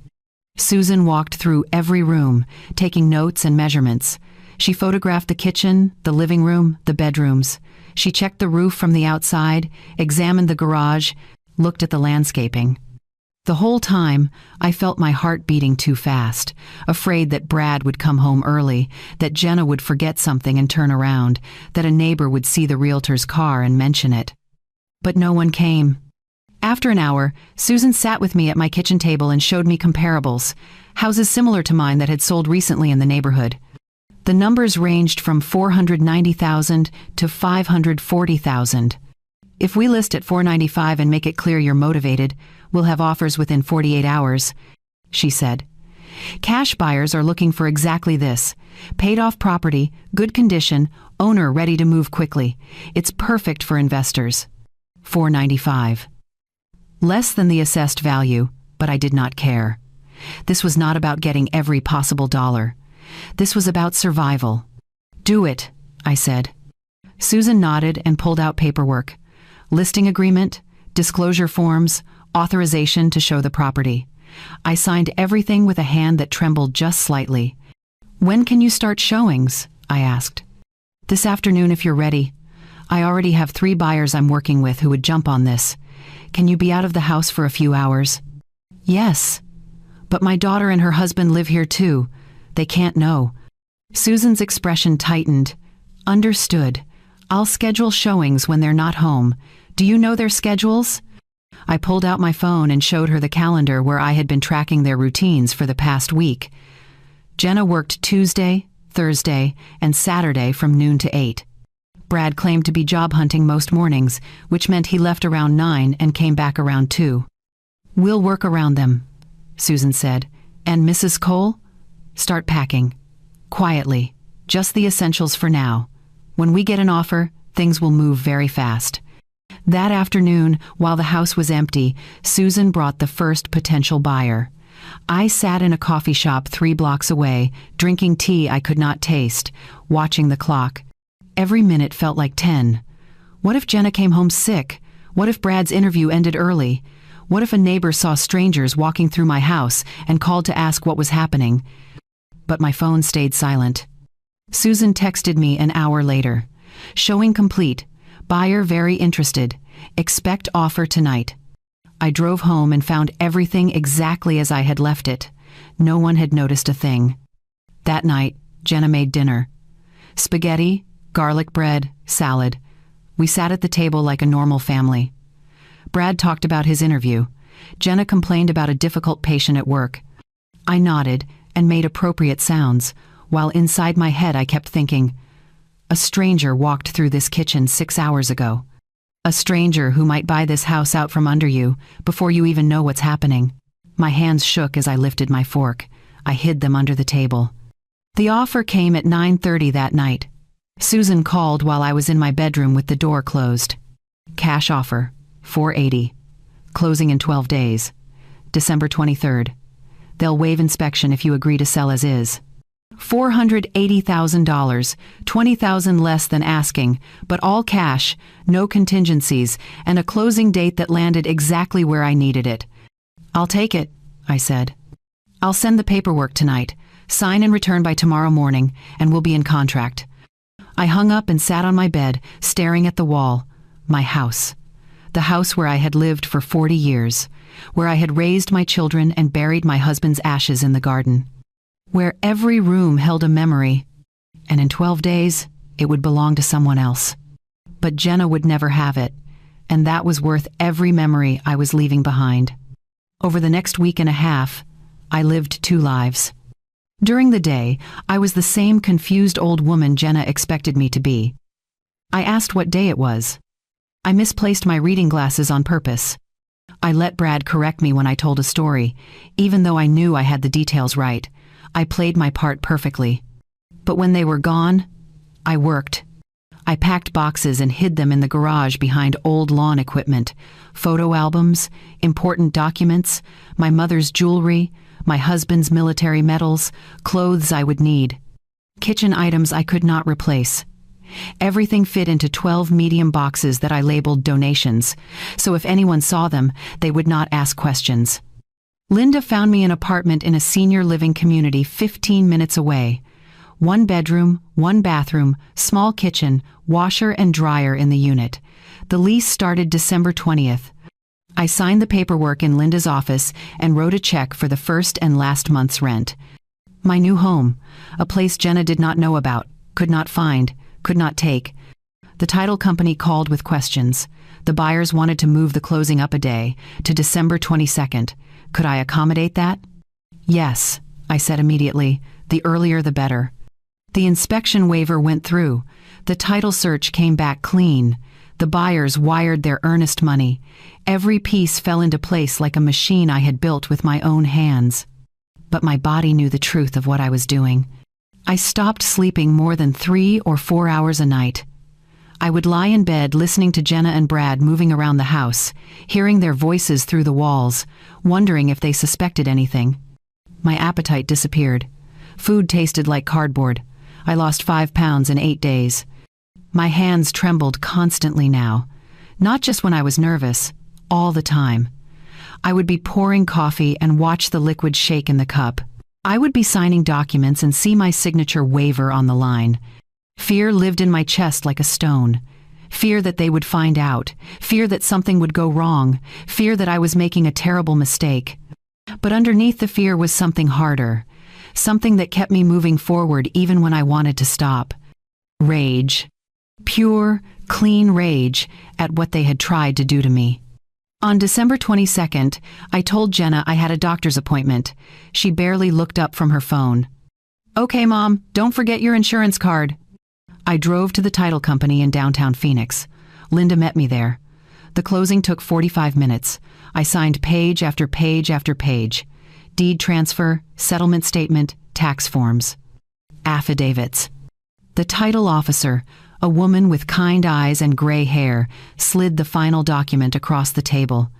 Susan walked through every room, taking notes and measurements. She photographed the kitchen, the living room, the bedrooms. She checked the roof from the outside, examined the garage, looked at the landscaping. The whole time, I felt my heart beating too fast, afraid that Brad would come home early, that Jenna would forget something and turn around, that a neighbor would see the realtor's car and mention it. But no one came. After an hour, Susan sat with me at my kitchen table and showed me comparables, houses similar to mine that had sold recently in the neighborhood. The numbers ranged from $490,000 to $540,000. If we list at $495 and make it clear you're motivated, we'll have offers within 48 hours, she said. Cash buyers are looking for exactly this. Paid-off property, good condition, owner ready to move quickly. It's perfect for investors. $495. Less than the assessed value, but I did not care. This was not about getting every possible dollar. This was about survival. Do it, I said. Susan nodded and pulled out paperwork. Listing agreement, disclosure forms, authorization to show the property. I signed everything with a hand that trembled just slightly. When can you start showings? I asked. This afternoon if you're ready. I already have 3 buyers I'm working with who would jump on this. Can you be out of the house for a few hours? Yes. But my daughter and her husband live here too. They can't know. Susan's expression tightened. Understood. I'll schedule showings when they're not home. Do you know their schedules? I pulled out my phone and showed her the calendar where I had been tracking their routines for the past week. Jenna worked Tuesday, Thursday, and Saturday from noon to 8. Brad claimed to be job hunting most mornings, which meant he left around 9 and came back around 2. We'll work around them, Susan said. And Mrs. Cole? Start packing. Quietly. Just the essentials for now. When we get an offer, things will move very fast. That afternoon, while the house was empty, Susan brought the first potential buyer. I sat in a coffee shop 3 blocks away, drinking tea I could not taste, watching the clock. Every minute felt like 10. What if Jenna came home sick? What if Brad's interview ended early? What if a neighbor saw strangers walking through my house and called to ask what was happening? But my phone stayed silent. Susan texted me an hour later. Showing complete. Buyer very interested. Expect offer tonight. I drove home and found everything exactly as I had left it. No one had noticed a thing. That night, Jenna made dinner. Spaghetti, garlic bread, salad. We sat at the table like a normal family. Brad talked about his interview. Jenna complained about a difficult patient at work. I nodded and made appropriate sounds, while inside my head I kept thinking, a stranger walked through this kitchen 6 hours ago. A stranger who might buy this house out from under you before you even know what's happening. My hands shook as I lifted my fork. I hid them under the table. The offer came at 9:30 that night. Susan called while I was in my bedroom with the door closed. Cash offer, $480. Closing in 12 days. December 23rd. They'll waive inspection if you agree to sell as is. $480,000, $20,000 less than asking, but all cash, no contingencies, and a closing date that landed exactly where I needed it. I'll take it, I said. I'll send the paperwork tonight, sign and return by tomorrow morning, and we'll be in contract. I hung up and sat on my bed, staring at the wall. My house. The house where I had lived for 40 years, where I had raised my children and buried my husband's ashes in the garden. Where every room held a memory, and in 12 days, it would belong to someone else. But Jenna would never have it, and that was worth every memory I was leaving behind. Over the next week and a half, I lived 2 lives. During the day, I was the same confused old woman Jenna expected me to be. I asked what day it was. I misplaced my reading glasses on purpose. I let Brad correct me when I told a story, even though I knew I had the details right. I played my part perfectly. But when they were gone, I worked. I packed boxes and hid them in the garage behind old lawn equipment, photo albums, important documents, my mother's jewelry, my husband's military medals, clothes I would need. Kitchen items I could not replace. Everything fit into 12 medium boxes that I labeled donations, so if anyone saw them, they would not ask questions. Linda found me an apartment in a senior living community 15 minutes away. 1 bedroom, 1 bathroom, small kitchen, washer and dryer in the unit. The lease started December 20th. I signed the paperwork in Linda's office and wrote a check for the first and last month's rent. My new home, a place Jenna did not know about, could not find, could not take. The title company called with questions. The buyers wanted to move the closing up a day, to December 22nd. Could I accommodate that? Yes, I said immediately. The earlier the better. The inspection waiver went through. The title search came back clean. The buyers wired their earnest money. Every piece fell into place like a machine I had built with my own hands. But my body knew the truth of what I was doing. I stopped sleeping more than 3 or 4 hours a night. I would lie in bed listening to Jenna and Brad moving around the house, hearing their voices through the walls, wondering if they suspected anything. My appetite disappeared. Food tasted like cardboard. I lost 5 pounds in 8 days. My hands trembled constantly now. Not just when I was nervous, all the time. I would be pouring coffee and watch the liquid shake in the cup. I would be signing documents and see my signature waver on the line. Fear lived in my chest like a stone. Fear that they would find out. Fear that something would go wrong. Fear that I was making a terrible mistake. But underneath the fear was something harder. Something that kept me moving forward even when I wanted to stop. Rage. Pure, clean rage at what they had tried to do to me. On December 22nd, I told Jenna I had a doctor's appointment. She barely looked up from her phone. "Okay, Mom, don't forget your insurance card." I drove to the title company in downtown Phoenix. Linda met me there. The closing took 45 minutes. I signed page after page after page. Deed transfer, settlement statement, tax forms. Affidavits. The title officer, a woman with kind eyes and gray hair, slid the final document across the table.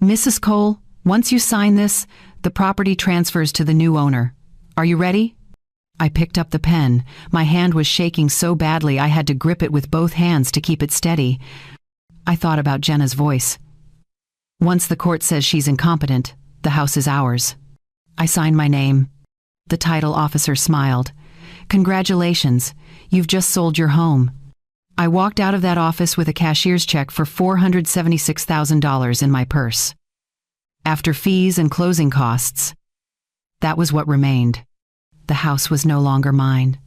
"Mrs. Cole, once you sign this, the property transfers to the new owner. Are you ready?" I picked up the pen. My hand was shaking so badly I had to grip it with both hands to keep it steady. I thought about Jenna's voice. "Once the court says she's incompetent, the house is ours." I signed my name. The title officer smiled. "Congratulations, you've just sold your home." I walked out of that office with a cashier's check for $476,000 in my purse. After fees and closing costs, that was what remained. The house was no longer mine.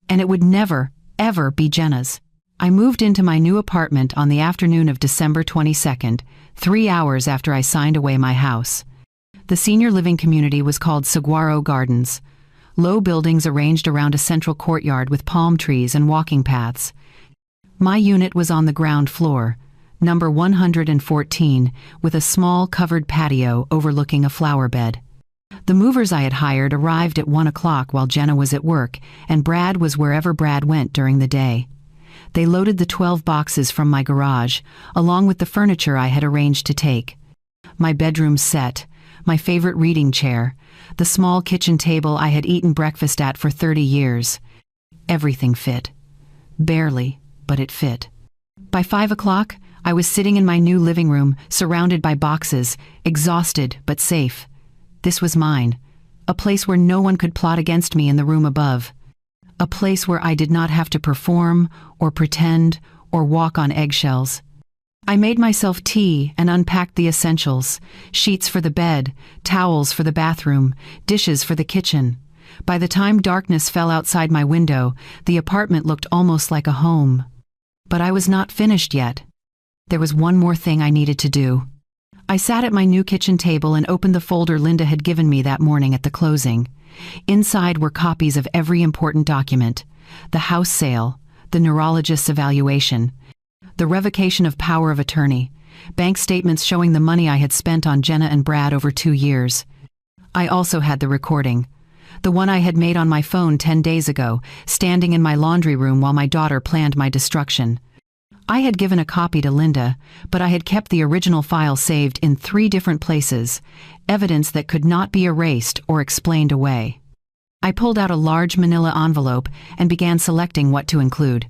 And it would never, ever be Jenna's. I moved into my new apartment on the afternoon of December 22nd, 3 hours after I signed away my house. The senior living community was called Saguaro Gardens. Low buildings arranged around a central courtyard with palm trees and walking paths. My unit was on the ground floor, number 114, with a small covered patio overlooking a flower bed. The movers I had hired arrived at 1 o'clock while Jenna was at work, and Brad was wherever Brad went during the day. They loaded the 12 boxes from my garage, along with the furniture I had arranged to take. My bedroom set, my favorite reading chair, the small kitchen table I had eaten breakfast at for 30 years. Everything fit. Barely, but it fit. By 5 o'clock, I was sitting in my new living room, surrounded by boxes, exhausted but safe. This was mine, a place where no one could plot against me in the room above. A place where I did not have to perform, or pretend, or walk on eggshells. I made myself tea and unpacked the essentials: sheets for the bed, towels for the bathroom, dishes for the kitchen. By the time darkness fell outside my window, the apartment looked almost like a home. But I was not finished yet. There was one more thing I needed to do. I sat at my new kitchen table and opened the folder Linda had given me that morning at the closing. Inside were copies of every important document: the house sale, the neurologist's evaluation, the revocation of power of attorney, bank statements showing the money I had spent on Jenna and Brad over 2 years. I also had the recording, the one I had made on my phone 10 days ago, standing in my laundry room while my daughter planned my destruction. I had given a copy to Linda, but I had kept the original file saved in 3 different places, evidence that could not be erased or explained away. I pulled out a large manila envelope and began selecting what to include.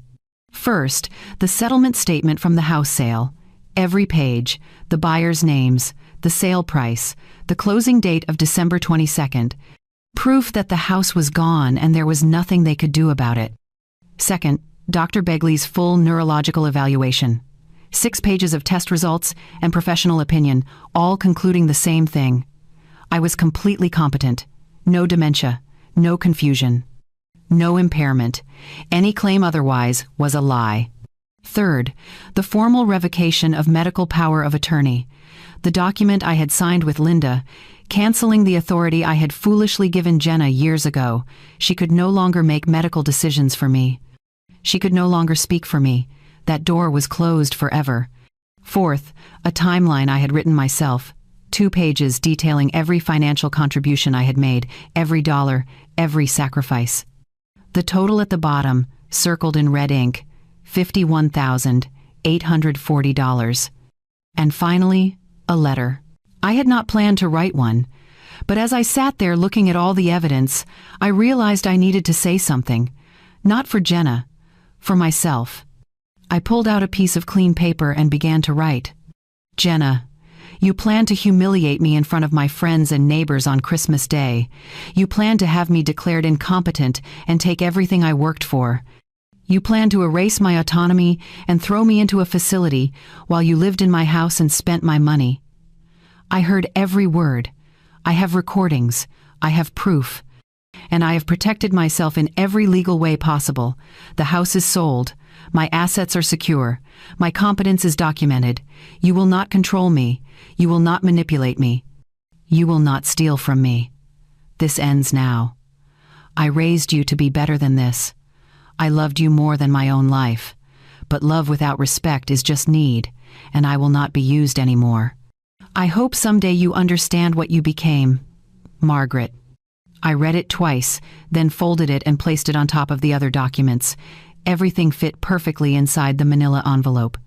First, the settlement statement from the house sale, every page, the buyers' names, the sale price, the closing date of December 22nd, Proof that the house was gone and there was nothing they could do about it. Second, Dr. Begley's full neurological evaluation. 6 pages of test results and professional opinion, all concluding the same thing. I was completely competent. No dementia, no confusion, no impairment. Any claim otherwise was a lie. Third, the formal revocation of medical power of attorney. The document I had signed with Linda, canceling the authority I had foolishly given Jenna years ago. She could no longer make medical decisions for me. She could no longer speak for me. That door was closed forever. Fourth, a timeline I had written myself. 2 pages detailing every financial contribution I had made, every dollar, every sacrifice. The total at the bottom, circled in red ink, $51,840. And finally, a letter. I had not planned to write one, but as I sat there looking at all the evidence, I realized I needed to say something. Not for Jenna, for myself. I pulled out a piece of clean paper and began to write. Jenna, you plan to humiliate me in front of my friends and neighbors on Christmas Day. You plan to have me declared incompetent and take everything I worked for. You plan to erase my autonomy and throw me into a facility while you lived in my house and spent my money. I heard every word. I have recordings. I have proof. And I have protected myself in every legal way possible. The house is sold. My assets are secure. My competence is documented. You will not control me. You will not manipulate me. You will not steal from me. This ends now. I raised you to be better than this. I loved you more than my own life. But love without respect is just need, and I will not be used anymore. I hope someday you understand what you became. Margaret. I read it twice, then folded it and placed it on top of the other documents. Everything fit perfectly inside the manila envelope.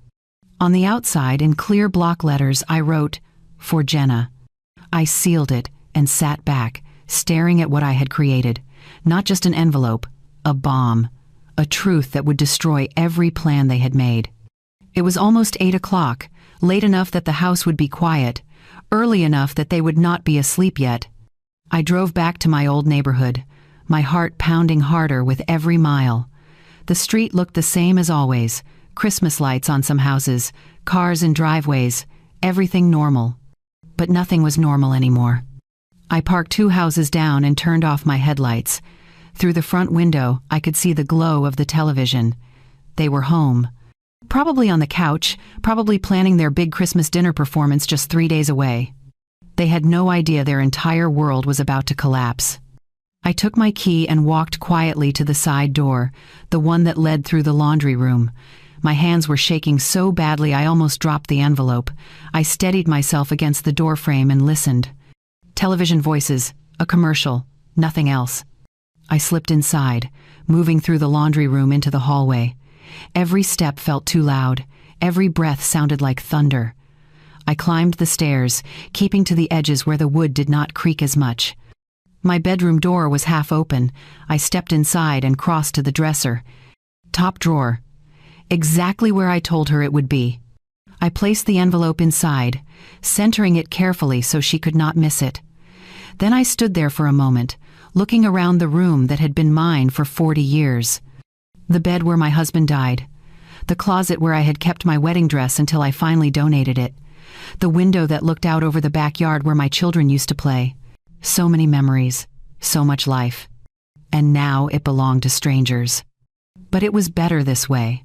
On the outside, in clear block letters, I wrote, "For Jenna." I sealed it and sat back, staring at what I had created. Not just an envelope, a bomb. A truth that would destroy every plan they had made. It was almost 8 o'clock, late enough that the house would be quiet, early enough that they would not be asleep yet. I drove back to my old neighborhood, my heart pounding harder with every mile. The street looked the same as always, Christmas lights on some houses, cars in driveways, everything normal. But nothing was normal anymore. I parked 2 houses down and turned off my headlights. Through the front window, I could see the glow of the television. They were home. Probably on the couch, probably planning their big Christmas dinner performance just 3 days away. They had no idea their entire world was about to collapse. I took my key and walked quietly to the side door, the one that led through the laundry room. My hands were shaking so badly I almost dropped the envelope. I steadied myself against the door frame and listened. Television voices, a commercial, nothing else. I slipped inside, moving through the laundry room into the hallway. Every step felt too loud. Every breath sounded like thunder. I climbed the stairs, keeping to the edges where the wood did not creak as much. My bedroom door was half open. I stepped inside and crossed to the dresser. Top drawer. Exactly where I told her it would be. I placed the envelope inside, centering it carefully so she could not miss it. Then I stood there for a moment, looking around the room that had been mine for 40 years. The bed where my husband died. The closet where I had kept my wedding dress until I finally donated it. The window that looked out over the backyard where my children used to play. So many memories, so much life. And now it belonged to strangers. But it was better this way.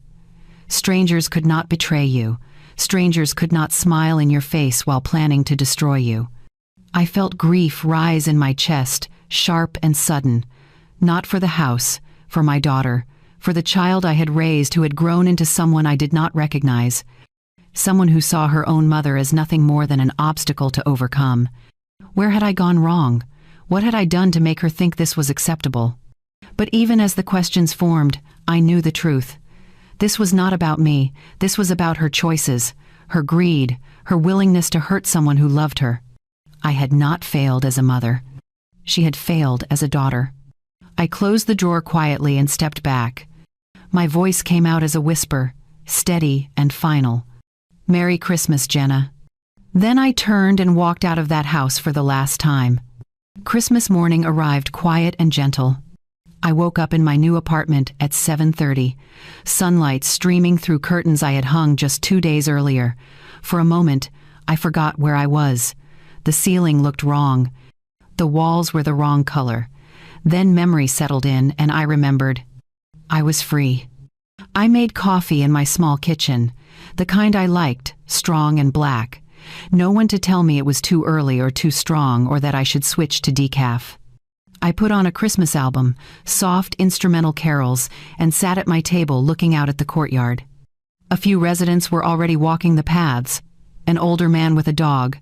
Strangers could not betray you. Strangers could not smile in your face while planning to destroy you. I felt grief rise in my chest, sharp and sudden. Not for the house, for my daughter, for the child I had raised who had grown into someone I did not recognize. Someone who saw her own mother as nothing more than an obstacle to overcome. Where had I gone wrong? What had I done to make her think this was acceptable? But even as the questions formed, I knew the truth. This was not about me. This was about her choices, her greed, her willingness to hurt someone who loved her. I had not failed as a mother. She had failed as a daughter. I closed the drawer quietly and stepped back. My voice came out as a whisper, steady and final. "Merry Christmas, Jenna." Then I turned and walked out of that house for the last time. Christmas morning arrived quiet and gentle. I woke up in my new apartment at 7:30, sunlight streaming through curtains I had hung just 2 days earlier. For a moment, I forgot where I was. The ceiling looked wrong. The walls were the wrong color. Then memory settled in and I remembered. I was free. I made coffee in my small kitchen, the kind I liked, strong and black. No one to tell me it was too early or too strong or that I should switch to decaf. I put on a Christmas album, soft instrumental carols, and sat at my table looking out at the courtyard. A few residents were already walking the paths, an older man with a dog,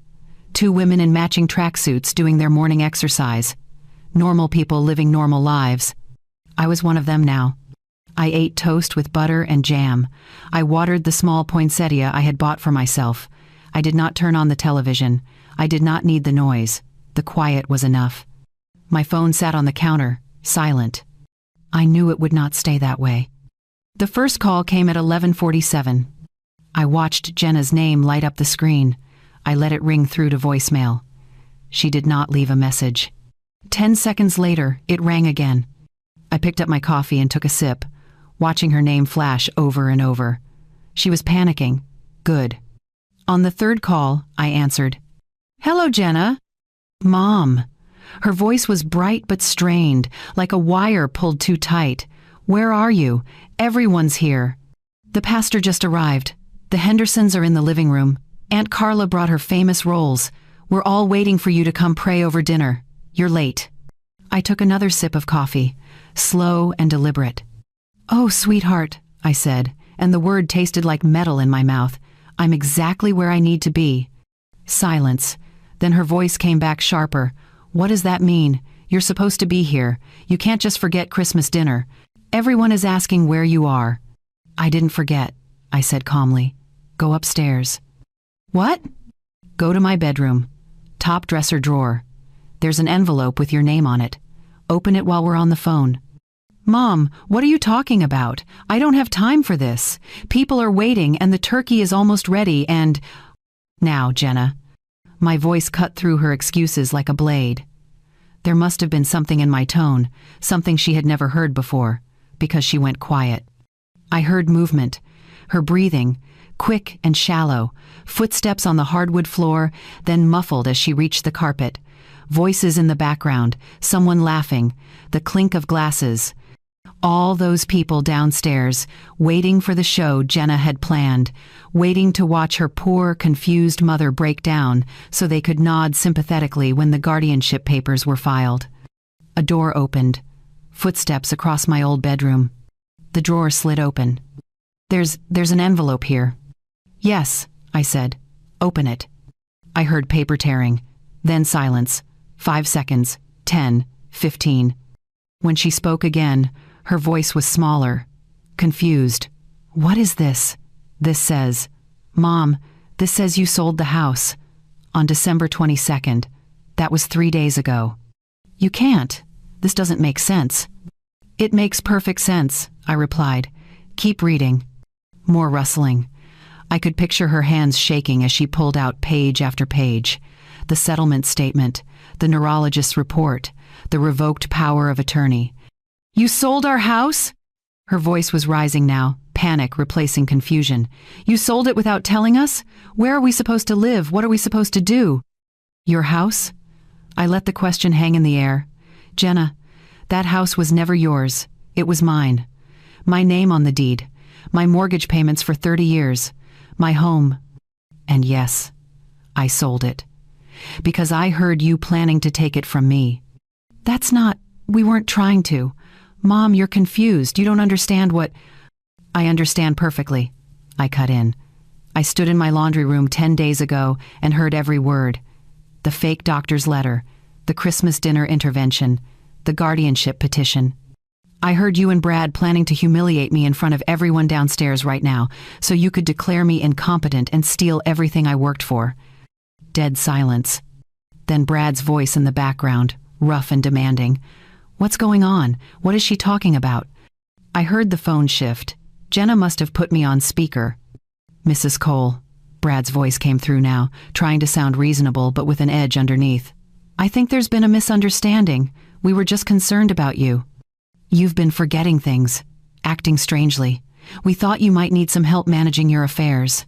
2 women in matching tracksuits doing their morning exercise, normal people living normal lives. I was one of them now. I ate toast with butter and jam. I watered the small poinsettia I had bought for myself. I did not turn on the television. I did not need the noise. The quiet was enough. My phone sat on the counter, silent. I knew it would not stay that way. The first call came at 11:47. I watched Jenna's name light up the screen. I let it ring through to voicemail. She did not leave a message. 10 seconds later, it rang again. I picked up my coffee and took a sip, watching her name flash over and over. She was panicking. Good. On the third call, I answered. "Hello, Jenna." "Mom." Her voice was bright but strained, like a wire pulled too tight. "Where are you? Everyone's here." "The pastor just arrived. The Hendersons are in the living room. Aunt Carla brought her famous rolls. We're all waiting for you to come pray over dinner. You're late." I took another sip of coffee, slow and deliberate. "Oh, sweetheart," I said, and the word tasted like metal in my mouth. "I'm exactly where I need to be." Silence. Then her voice came back sharper. "What does that mean? You're supposed to be here. You can't just forget Christmas dinner. Everyone is asking where you are." "I didn't forget," I said calmly. "Go upstairs." "What?" "Go to my bedroom. Top dresser drawer. There's an envelope with your name on it. Open it while we're on the phone." "Mom, what are you talking about? I don't have time for this. People are waiting and the turkey is almost ready and—" "Now, Jenna." My voice cut through her excuses like a blade. There must have been something in my tone, something she had never heard before, because she went quiet. I heard movement, her breathing, quick and shallow, footsteps on the hardwood floor, then muffled as she reached the carpet. Voices in the background, someone laughing, the clink of glasses. All those people downstairs, waiting for the show Jenna had planned, waiting to watch her poor, confused mother break down so they could nod sympathetically when the guardianship papers were filed. A door opened. Footsteps across my old bedroom. The drawer slid open. There's an envelope here." "Yes," I said. "Open it." I heard paper tearing. Then silence. 5 seconds. 10. 15. When she spoke again, her voice was smaller, confused. "What is this?" "This says, Mom, this says you sold the house. On December 22nd. That was 3 days ago." "You can't. This doesn't make sense." "It makes perfect sense," I replied. "Keep reading." More rustling. I could picture her hands shaking as she pulled out page after page. The settlement statement, the neurologist's report, the revoked power of attorney. "You sold our house?" Her voice was rising now, panic replacing confusion. "You sold it without telling us? Where are we supposed to live? What are we supposed to do?" "Your house?" I let the question hang in the air. "Jenna, that house was never yours. It was mine. My name on the deed. My mortgage payments for 30 years. My home. And yes, I sold it. Because I heard you planning to take it from me." "That's not... We weren't trying to. Mom, you're confused. You don't understand what..." "I understand perfectly," I cut in. "I stood in my laundry room 10 days ago and heard every word. The fake doctor's letter, the Christmas dinner intervention, the guardianship petition. I heard you and Brad planning to humiliate me in front of everyone downstairs right now so you could declare me incompetent and steal everything I worked for." Dead silence. Then Brad's voice in the background, rough and demanding. "What's going on? What is she talking about?" I heard the phone shift. Jenna must have put me on speaker. "Mrs. Cole." Brad's voice came through now, trying to sound reasonable but with an edge underneath. I think there's been a misunderstanding. We were just concerned about you. You've been forgetting things, acting strangely. We thought you might need some help managing your affairs."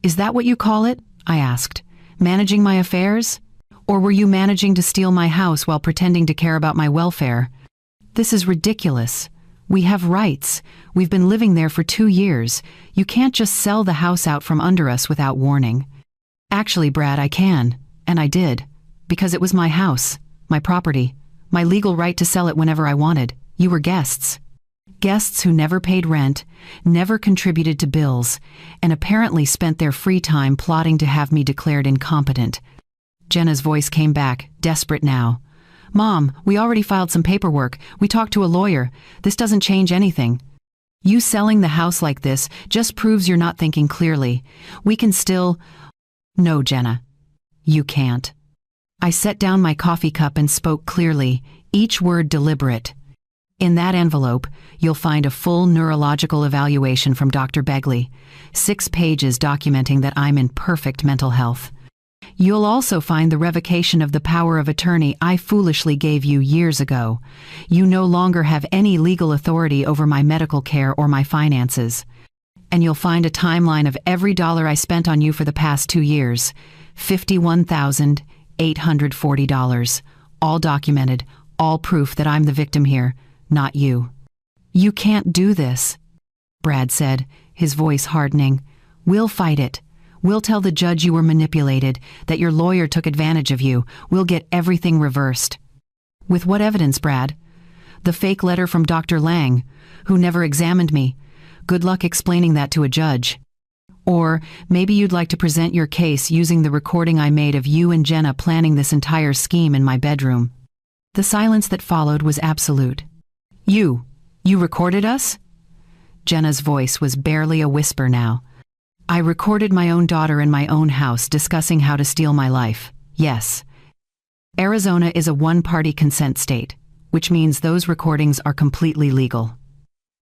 "Is that what you call it?" I asked. "Managing my affairs? Or were you managing to steal my house while pretending to care about my welfare? This is ridiculous. We have rights. We've been living there for 2 years. You can't just sell the house out from under us without warning." "Actually, Brad, I can. And I did. Because it was my house, my property, my legal right to sell it whenever I wanted. You were guests. Guests who never paid rent, never contributed to bills, and apparently spent their free time plotting to have me declared incompetent." Jenna's voice came back, desperate now. "Mom, we already filed some paperwork. We talked to a lawyer. This doesn't change anything. You selling the house like this just proves you're not thinking clearly. We can still—" "No, Jenna. You can't." I set down my coffee cup and spoke clearly, each word deliberate. "In that envelope, you'll find a full neurological evaluation from Dr. Begley, 6 pages documenting that I'm in perfect mental health. You'll also find the revocation of the power of attorney I foolishly gave you years ago. You no longer have any legal authority over my medical care or my finances. And you'll find a timeline of every dollar I spent on you for the past 2 years, $51,840, all documented, all proof that I'm the victim here, not you." "You can't do this," Brad said, his voice hardening. "We'll fight it. We'll tell the judge you were manipulated, that your lawyer took advantage of you. We'll get everything reversed." "With what evidence, Brad?" "The fake letter from Dr. Lang, who never examined me. Good luck explaining that to a judge. Or maybe you'd like to present your case using the recording I made of you and Jenna planning this entire scheme in my bedroom." The silence that followed was absolute. You recorded us?" Jenna's voice was barely a whisper now. "I recorded my own daughter in my own house discussing how to steal my life. Yes. Arizona is a one-party consent state, which means those recordings are completely legal.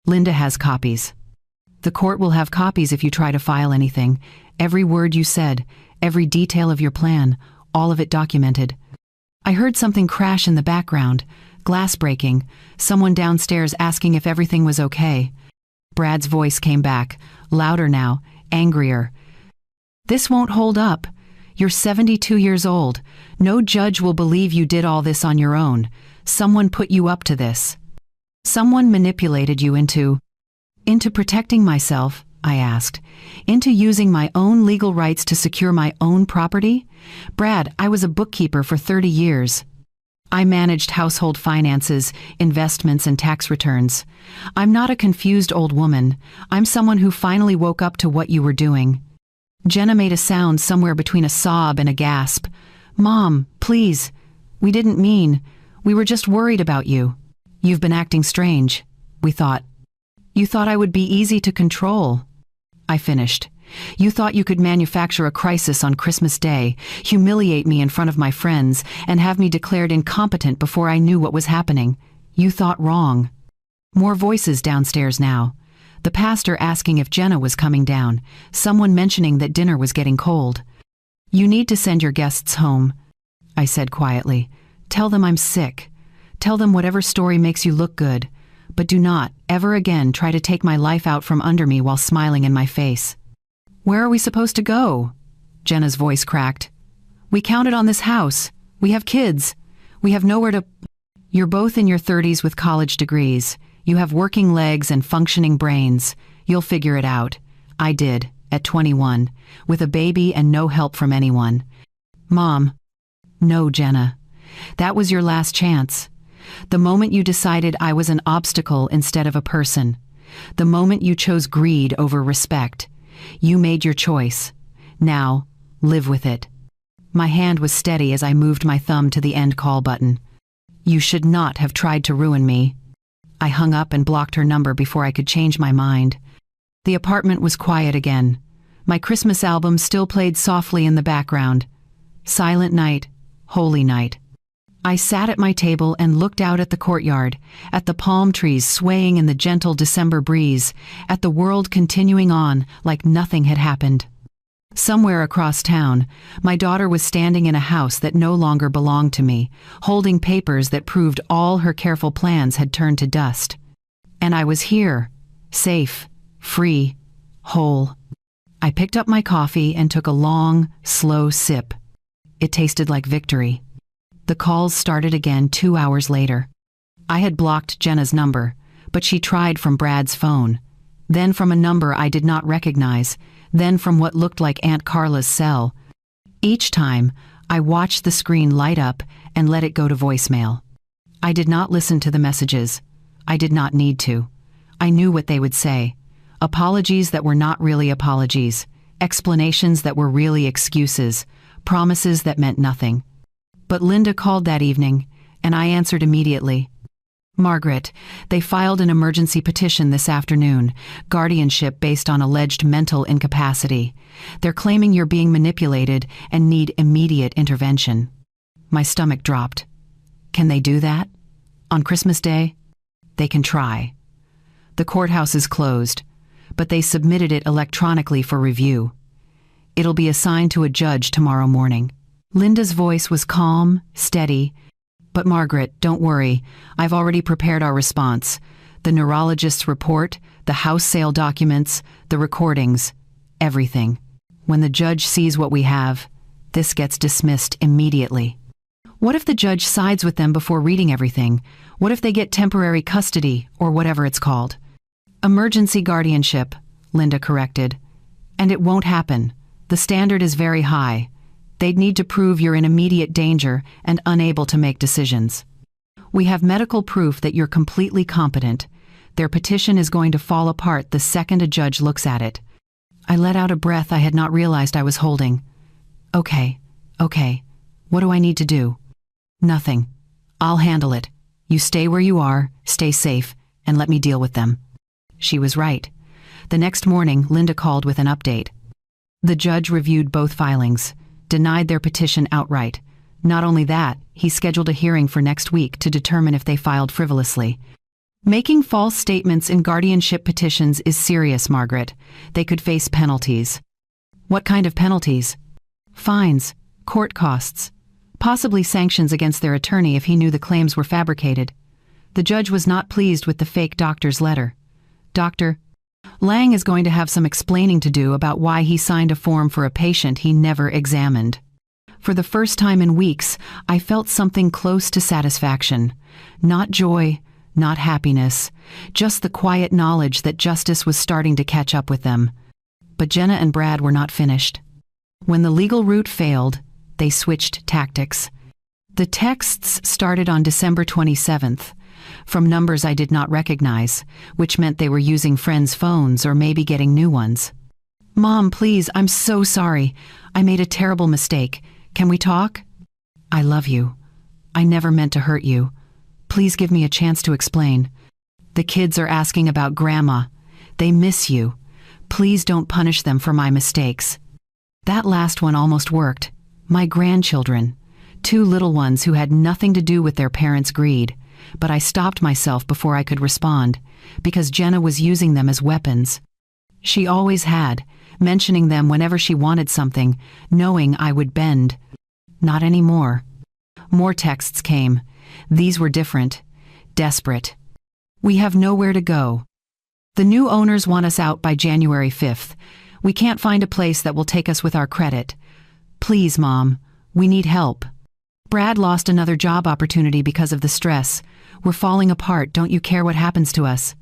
Linda has copies. The court will have copies if you try to file anything. Every word you said, every detail of your plan, all of it documented." I heard something crash in the background, glass breaking, someone downstairs asking if everything was okay. Brad's voice came back, louder now, angrier. "This won't hold up. You're 72 years old. No judge will believe you did all this on your own. Someone put you up to this. Someone manipulated you into protecting myself," I asked. "Into using my own legal rights to secure my own property? Brad, I was a bookkeeper for 30 years. I managed household finances, investments, and tax returns. I'm not a confused old woman. I'm someone who finally woke up to what you were doing." Jenna made a sound somewhere between a sob and a gasp. "Mom, please. We didn't mean. We were just worried about you. You've been acting strange. We thought. You thought I would be easy to control." I finished. "You thought you could manufacture a crisis on Christmas Day, humiliate me in front of my friends, and have me declared incompetent before I knew what was happening. You thought wrong." More voices downstairs now. The pastor asking if Jenna was coming down, someone mentioning that dinner was getting cold. "You need to send your guests home," I said quietly. "Tell them I'm sick. Tell them whatever story makes you look good. But do not, ever again, try to take my life out from under me while smiling in my face." "Where are we supposed to go?" Jenna's voice cracked. "We counted on this house. We have kids. We have nowhere to—" "You're both in your 30s with college degrees. You have working legs and functioning brains. You'll figure it out. I did, at 21, with a baby and no help from anyone." "Mom." "No, Jenna. That was your last chance. The moment you decided I was an obstacle instead of a person. The moment you chose greed over respect. You made your choice. Now, live with it." My hand was steady as I moved my thumb to the end call button. "You should not have tried to ruin me." I hung up and blocked her number before I could change my mind. The apartment was quiet again. My Christmas album still played softly in the background. Silent night, holy night. I sat at my table and looked out at the courtyard, at the palm trees swaying in the gentle December breeze, at the world continuing on like nothing had happened. Somewhere across town, my daughter was standing in a house that no longer belonged to me, holding papers that proved all her careful plans had turned to dust. And I was here, safe, free, whole. I picked up my coffee and took a long, slow sip. It tasted like victory. The calls started again 2 hours later. I had blocked Jenna's number, but she tried from Brad's phone, then from a number I did not recognize, then from what looked like Aunt Carla's cell. Each time, I watched the screen light up and let it go to voicemail. I did not listen to the messages. I did not need to. I knew what they would say. Apologies that were not really apologies, explanations that were really excuses, promises that meant nothing. But Linda called that evening, and I answered immediately. Margaret, they filed an emergency petition this afternoon, guardianship based on alleged mental incapacity. They're claiming you're being manipulated and need immediate intervention. My stomach dropped. Can they do that? On Christmas Day? They can try. The courthouse is closed, but they submitted it electronically for review. It'll be assigned to a judge tomorrow morning. Linda's voice was calm, steady. But Margaret, don't worry. I've already prepared our response. The neurologist's report, the house sale documents, the recordings, everything. When the judge sees what we have, this gets dismissed immediately. What if the judge sides with them before reading everything? What if they get temporary custody, or whatever it's called? Emergency guardianship, Linda corrected. And it won't happen. The standard is very high. They'd need to prove you're in immediate danger and unable to make decisions. We have medical proof that you're completely competent. Their petition is going to fall apart the second a judge looks at it. I let out a breath I had not realized I was holding. Okay. What do I need to do? Nothing. I'll handle it. You stay where you are, stay safe, and let me deal with them. She was right. The next morning, Linda called with an update. The judge reviewed both filings, denied their petition outright. Not only that, he scheduled a hearing for next week to determine if they filed frivolously. Making false statements in guardianship petitions is serious, Margaret. They could face penalties. What kind of penalties? Fines, court costs, possibly sanctions against their attorney if he knew the claims were fabricated. The judge was not pleased with the fake doctor's letter. Dr. Lang is going to have some explaining to do about why he signed a form for a patient he never examined. For the first time in weeks, I felt something close to satisfaction. Not joy, not happiness, just the quiet knowledge that justice was starting to catch up with them. But Jenna and Brad were not finished. When the legal route failed, they switched tactics. The texts started on December 27th. From numbers I did not recognize, which meant they were using friends' phones or maybe getting new ones. Mom, please, I'm so sorry. I made a terrible mistake. Can we talk? I love you. I never meant to hurt you. Please give me a chance to explain. The kids are asking about Grandma. They miss you. Please don't punish them for my mistakes. That last one almost worked. My grandchildren. 2 little ones who had nothing to do with their parents' greed. But I stopped myself before I could respond, because Jenna was using them as weapons. She always had, mentioning them whenever she wanted something, knowing I would bend. Not anymore. More texts came. These were different, desperate. We have nowhere to go. The new owners want us out by January 5th. We can't find a place that will take us with our credit. Please, Mom, we need help. Brad lost another job opportunity because of the stress. We're falling apart, don't you care what happens to us?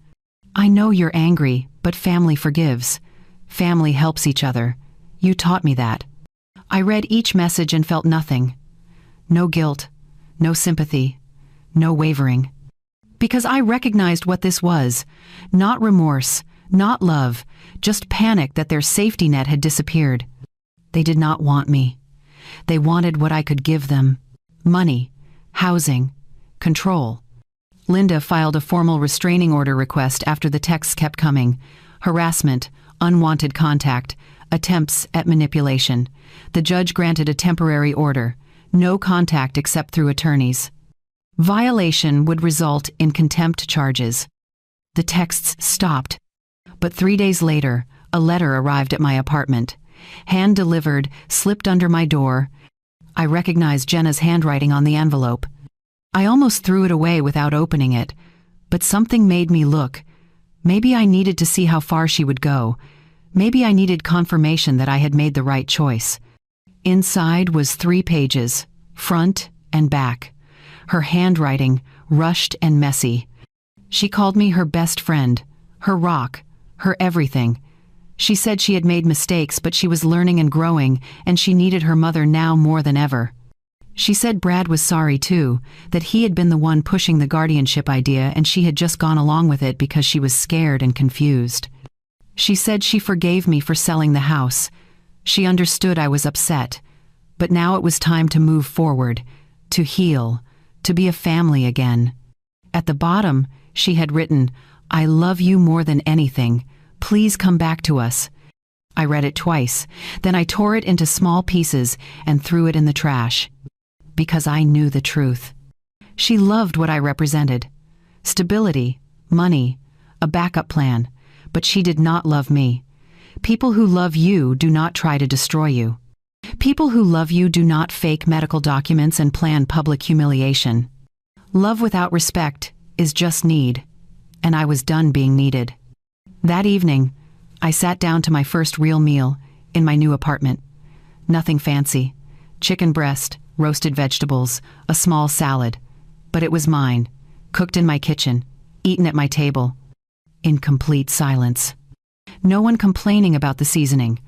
I know you're angry, but family forgives. Family helps each other. You taught me that. I read each message and felt nothing. No guilt, no sympathy, no wavering. Because I recognized what this was. Not remorse, not love, just panic that their safety net had disappeared. They did not want me. They wanted what I could give them. Money, housing, control. Linda filed a formal restraining order request after the texts kept coming. Harassment, unwanted contact, attempts at manipulation. The judge granted a temporary order. No contact except through attorneys. Violation would result in contempt charges. The texts stopped. But 3 days later, a letter arrived at my apartment. hand-delivered, slipped under my door. I recognized Jenna's handwriting on the envelope. I almost threw it away without opening it, but something made me look. Maybe I needed to see how far she would go. Maybe I needed confirmation that I had made the right choice. Inside was 3 pages, front and back. Her handwriting, rushed and messy. She called me her best friend, her rock, her everything. She said she had made mistakes, but she was learning and growing, and she needed her mother now more than ever. She said Brad was sorry too, that he had been the one pushing the guardianship idea and she had just gone along with it because she was scared and confused. She said she forgave me for selling the house. She understood I was upset, but now it was time to move forward, to heal, to be a family again. At the bottom, she had written, "I love you more than anything. Please come back to us." I read it twice, then I tore it into small pieces and threw it in the trash. Because I knew the truth. She loved what I represented. Stability, money, a backup plan, but she did not love me. People who love you do not try to destroy you. People who love you do not fake medical documents and plan public humiliation. Love without respect is just need, and I was done being needed. That evening, I sat down to my first real meal in my new apartment. Nothing fancy. Chicken breast, roasted vegetables, a small salad. But it was mine, cooked in my kitchen, eaten at my table, in complete silence. No one complaining about the seasoning.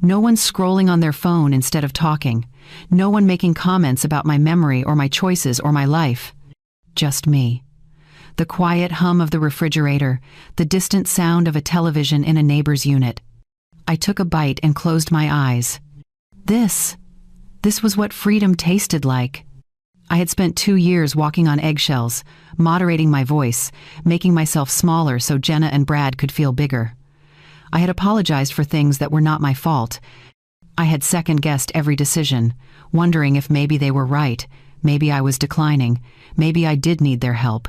No one scrolling on their phone instead of talking. No one making comments about my memory or my choices or my life. Just me. The quiet hum of the refrigerator, the distant sound of a television in a neighbor's unit. I took a bite and closed my eyes. This was what freedom tasted like. I had spent 2 years walking on eggshells, moderating my voice, making myself smaller so Jenna and Brad could feel bigger. I had apologized for things that were not my fault. I had second-guessed every decision, wondering if maybe they were right, maybe I was declining, maybe I did need their help.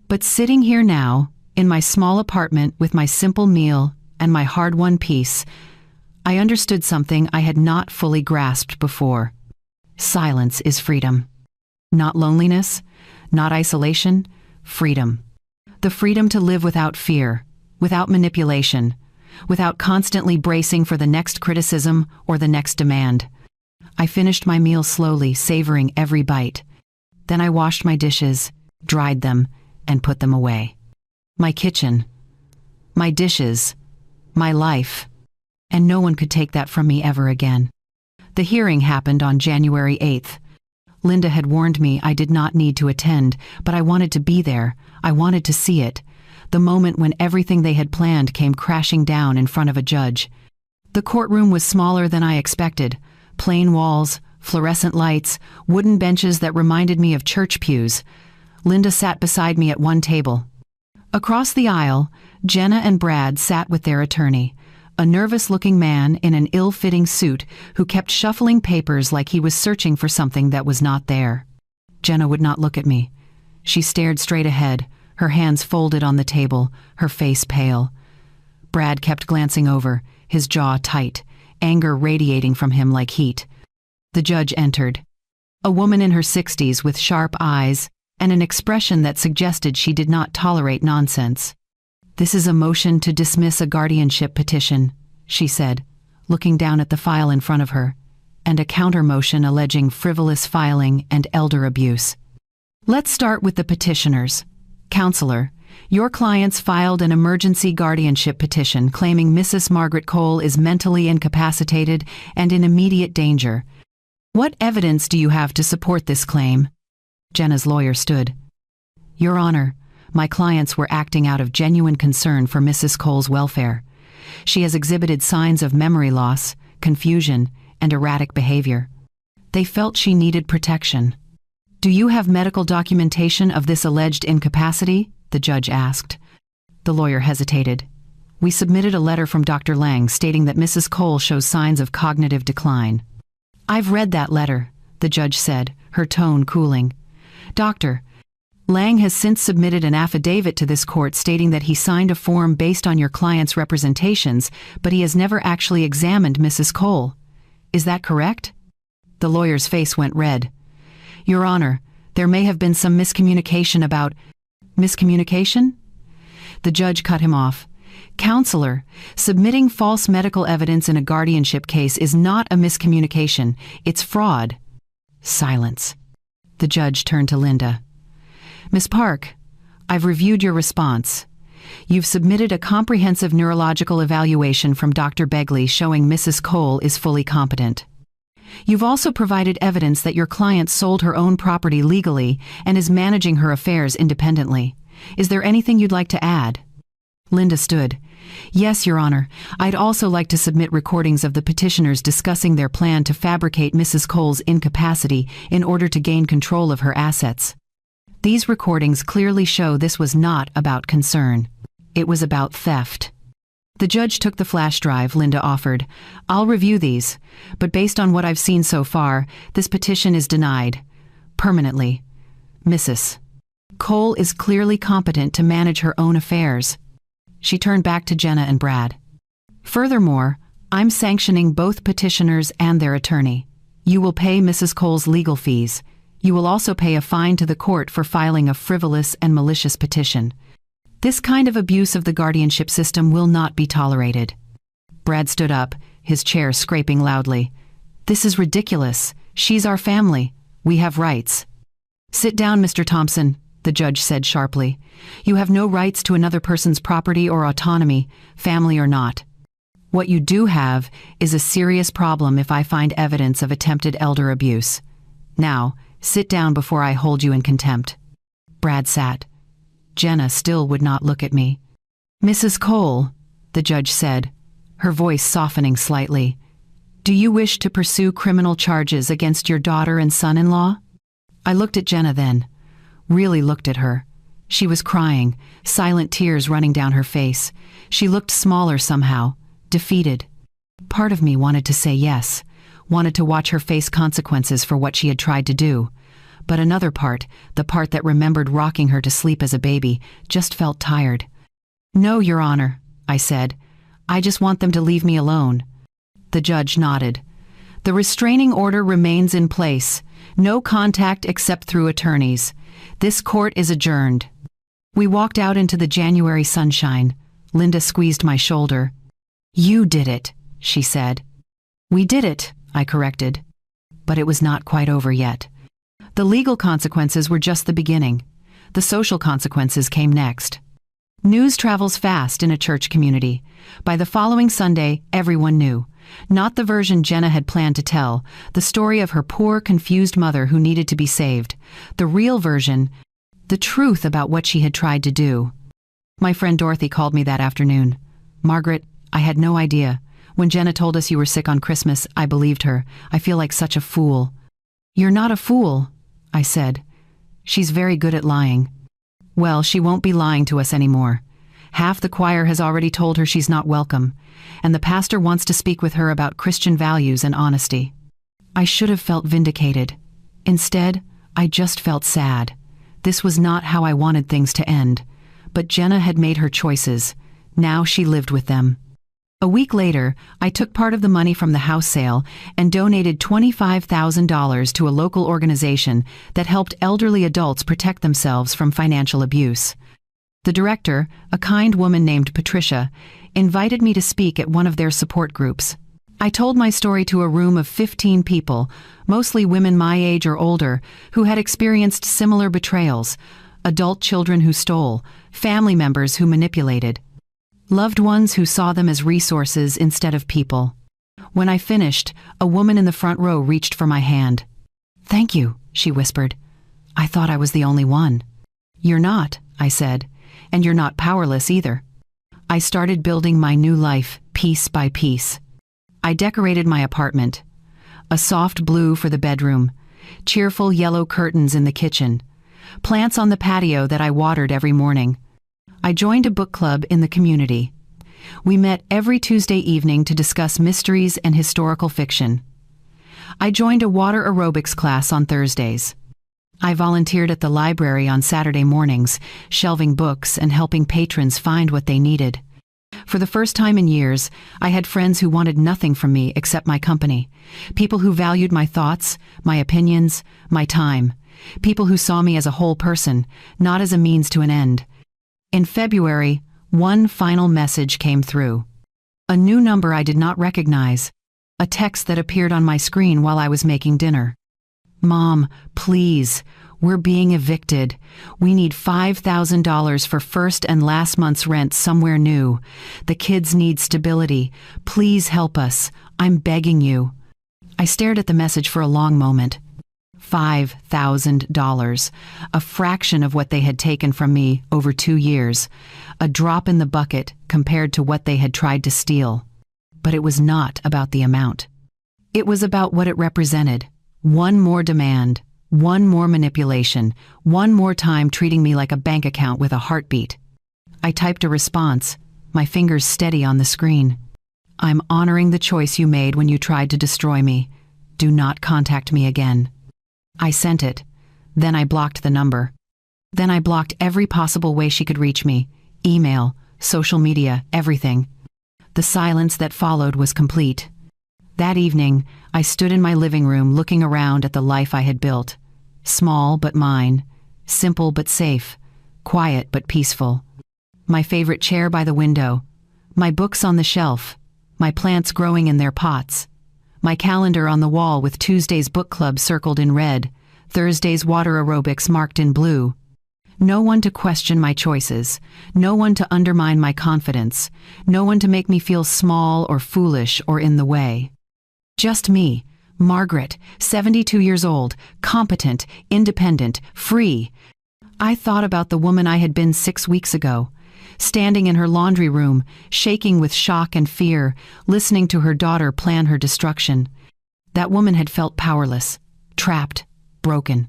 But sitting here now, in my small apartment with my simple meal and my hard-won peace, I understood something I had not fully grasped before. Silence is freedom. Not loneliness, not isolation, freedom. The freedom to live without fear, without manipulation, without constantly bracing for the next criticism or the next demand. I finished my meal slowly, savoring every bite. Then I washed my dishes, dried them, and put them away. My kitchen, my dishes, my life, and no one could take that from me ever again. The hearing happened on January 8th. Linda had warned me I did not need to attend, but I wanted to be there. I wanted to see it. The moment when everything they had planned came crashing down in front of a judge. The courtroom was smaller than I expected. Plain walls, fluorescent lights, wooden benches that reminded me of church pews. Linda sat beside me at one table. Across the aisle, Jenna and Brad sat with their attorney, a nervous-looking man in an ill-fitting suit who kept shuffling papers like he was searching for something that was not there. Jenna would not look at me. She stared straight ahead, her hands folded on the table, her face pale. Brad kept glancing over, his jaw tight, anger radiating from him like heat. The judge entered. A woman in her 60s with sharp eyes and an expression that suggested she did not tolerate nonsense. "This is a motion to dismiss a guardianship petition," she said, looking down at the file in front of her, "and a counter-motion alleging frivolous filing and elder abuse. Let's start with the petitioners. Counselor, your clients filed an emergency guardianship petition claiming Mrs. Margaret Cole is mentally incapacitated and in immediate danger. What evidence do you have to support this claim?" Jenna's lawyer stood. "Your Honor, my clients were acting out of genuine concern for Mrs. Cole's welfare. She has exhibited signs of memory loss, confusion, and erratic behavior. They felt she needed protection." "Do you have medical documentation of this alleged incapacity?" the judge asked. The lawyer hesitated. "We submitted a letter from Dr. Lang stating that Mrs. Cole shows signs of cognitive decline." "I've read that letter," the judge said, her tone cooling. "Doctor, Lang has since submitted an affidavit to this court stating that he signed a form based on your client's representations, but he has never actually examined Mrs. Cole. Is that correct? The lawyer's face went red. Your Honor, there may have been some miscommunication about... Miscommunication? The judge cut him off. Counselor, submitting false medical evidence in a guardianship case is not a miscommunication. It's fraud. Silence. The judge turned to Linda. Miss Park, I've reviewed your response. You've submitted a comprehensive neurological evaluation from Dr. Begley showing Mrs. Cole is fully competent. You've also provided evidence that your client sold her own property legally and is managing her affairs independently. Is there anything you'd like to add? Linda stood. Yes, Your Honor. I'd also like to submit recordings of the petitioners discussing their plan to fabricate Mrs. Cole's incapacity in order to gain control of her assets. These recordings clearly show this was not about concern. It was about theft. The judge took the flash drive Linda offered. I'll review these, but based on what I've seen so far, this petition is denied. Permanently. Mrs. Cole is clearly competent to manage her own affairs. She turned back to Jenna and Brad. Furthermore, I'm sanctioning both petitioners and their attorney. You will pay Mrs. Cole's legal fees. You will also pay a fine to the court for filing a frivolous and malicious petition. This kind of abuse of the guardianship system will not be tolerated. Brad stood up, his chair scraping loudly. This is ridiculous. She's our family. We have rights. Sit down, Mr. Thompson, the judge said sharply. You have no rights to another person's property or autonomy, family or not. What you do have is a serious problem if I find evidence of attempted elder abuse. Now, sit down before I hold you in contempt. Brad sat. Jenna still would not look at me. Mrs. Cole, the judge said, her voice softening slightly, do you wish to pursue criminal charges against your daughter and son-in-law? I looked at Jenna then, really looked at her. She was crying, silent tears running down her face. She looked smaller somehow, defeated. Part of me wanted to say yes, wanted to watch her face consequences for what she had tried to do. But another part, the part that remembered rocking her to sleep as a baby, just felt tired. No, Your Honor, I said. I just want them to leave me alone. The judge nodded. The restraining order remains in place. No contact except through attorneys. This court is adjourned. We walked out into the January sunshine. Linda squeezed my shoulder. You did it, she said. We did it, I corrected. But it was not quite over yet. The legal consequences were just the beginning. The social consequences came next. News travels fast in a church community. By the following Sunday, everyone knew. Not the version Jenna had planned to tell, the story of her poor, confused mother who needed to be saved. The real version, the truth about what she had tried to do. My friend Dorothy called me that afternoon. Margaret, I had no idea. When Jenna told us you were sick on Christmas, I believed her. I feel like such a fool. You're not a fool, I said. She's very good at lying. Well, she won't be lying to us anymore. Half the choir has already told her she's not welcome, and the pastor wants to speak with her about Christian values and honesty. I should have felt vindicated. Instead, I just felt sad. This was not how I wanted things to end. But Jenna had made her choices. Now she lived with them. A week later, I took part of the money from the house sale and donated $25,000 to a local organization that helped elderly adults protect themselves from financial abuse. The director, a kind woman named Patricia, invited me to speak at one of their support groups. I told my story to a room of 15 people, mostly women my age or older, who had experienced similar betrayals, adult children who stole, family members who manipulated. Loved ones who saw them as resources instead of people. When I finished, a woman in the front row reached for my hand. Thank you, she whispered. I thought I was the only one. You're not, I said, and you're not powerless either. I started building my new life, piece by piece. I decorated my apartment. A soft blue for the bedroom, cheerful yellow curtains in the kitchen, plants on the patio that I watered every morning. I joined a book club in the community. We met every Tuesday evening to discuss mysteries and historical fiction. I joined a water aerobics class on Thursdays. I volunteered at the library on Saturday mornings, shelving books and helping patrons find what they needed. For the first time in years, I had friends who wanted nothing from me except my company. People who valued my thoughts, my opinions, my time. People who saw me as a whole person, not as a means to an end. In February, one final message came through. A new number I did not recognize. A text that appeared on my screen while I was making dinner. "Mom, please. We're being evicted. We need $5,000 for first and last month's rent somewhere new. The kids need stability. Please help us. I'm begging you." I stared at the message for a long moment. $5,000, a fraction of what they had taken from me over 2 years, a drop in the bucket compared to what they had tried to steal. But it was not about the amount. It was about what it represented. One more demand, one more manipulation, one more time treating me like a bank account with a heartbeat. I typed a response, my fingers steady on the screen. "I'm honoring the choice you made when you tried to destroy me. Do not contact me again." I sent it. Then I blocked the number. Then I blocked every possible way she could reach me. Email, social media, everything. The silence that followed was complete. That evening, I stood in my living room looking around at the life I had built. Small but mine, simple but safe, quiet but peaceful. My favorite chair by the window, my books on the shelf, my plants growing in their pots, my calendar on the wall with Tuesday's book club circled in red, Thursday's water aerobics marked in blue. No one to question my choices, no one to undermine my confidence, no one to make me feel small or foolish or in the way. Just me, Margaret, 72 years old, competent, independent, free. I thought about the woman I had been 6 weeks ago, standing in her laundry room, shaking with shock and fear, listening to her daughter plan her destruction. That woman had felt powerless, trapped, broken.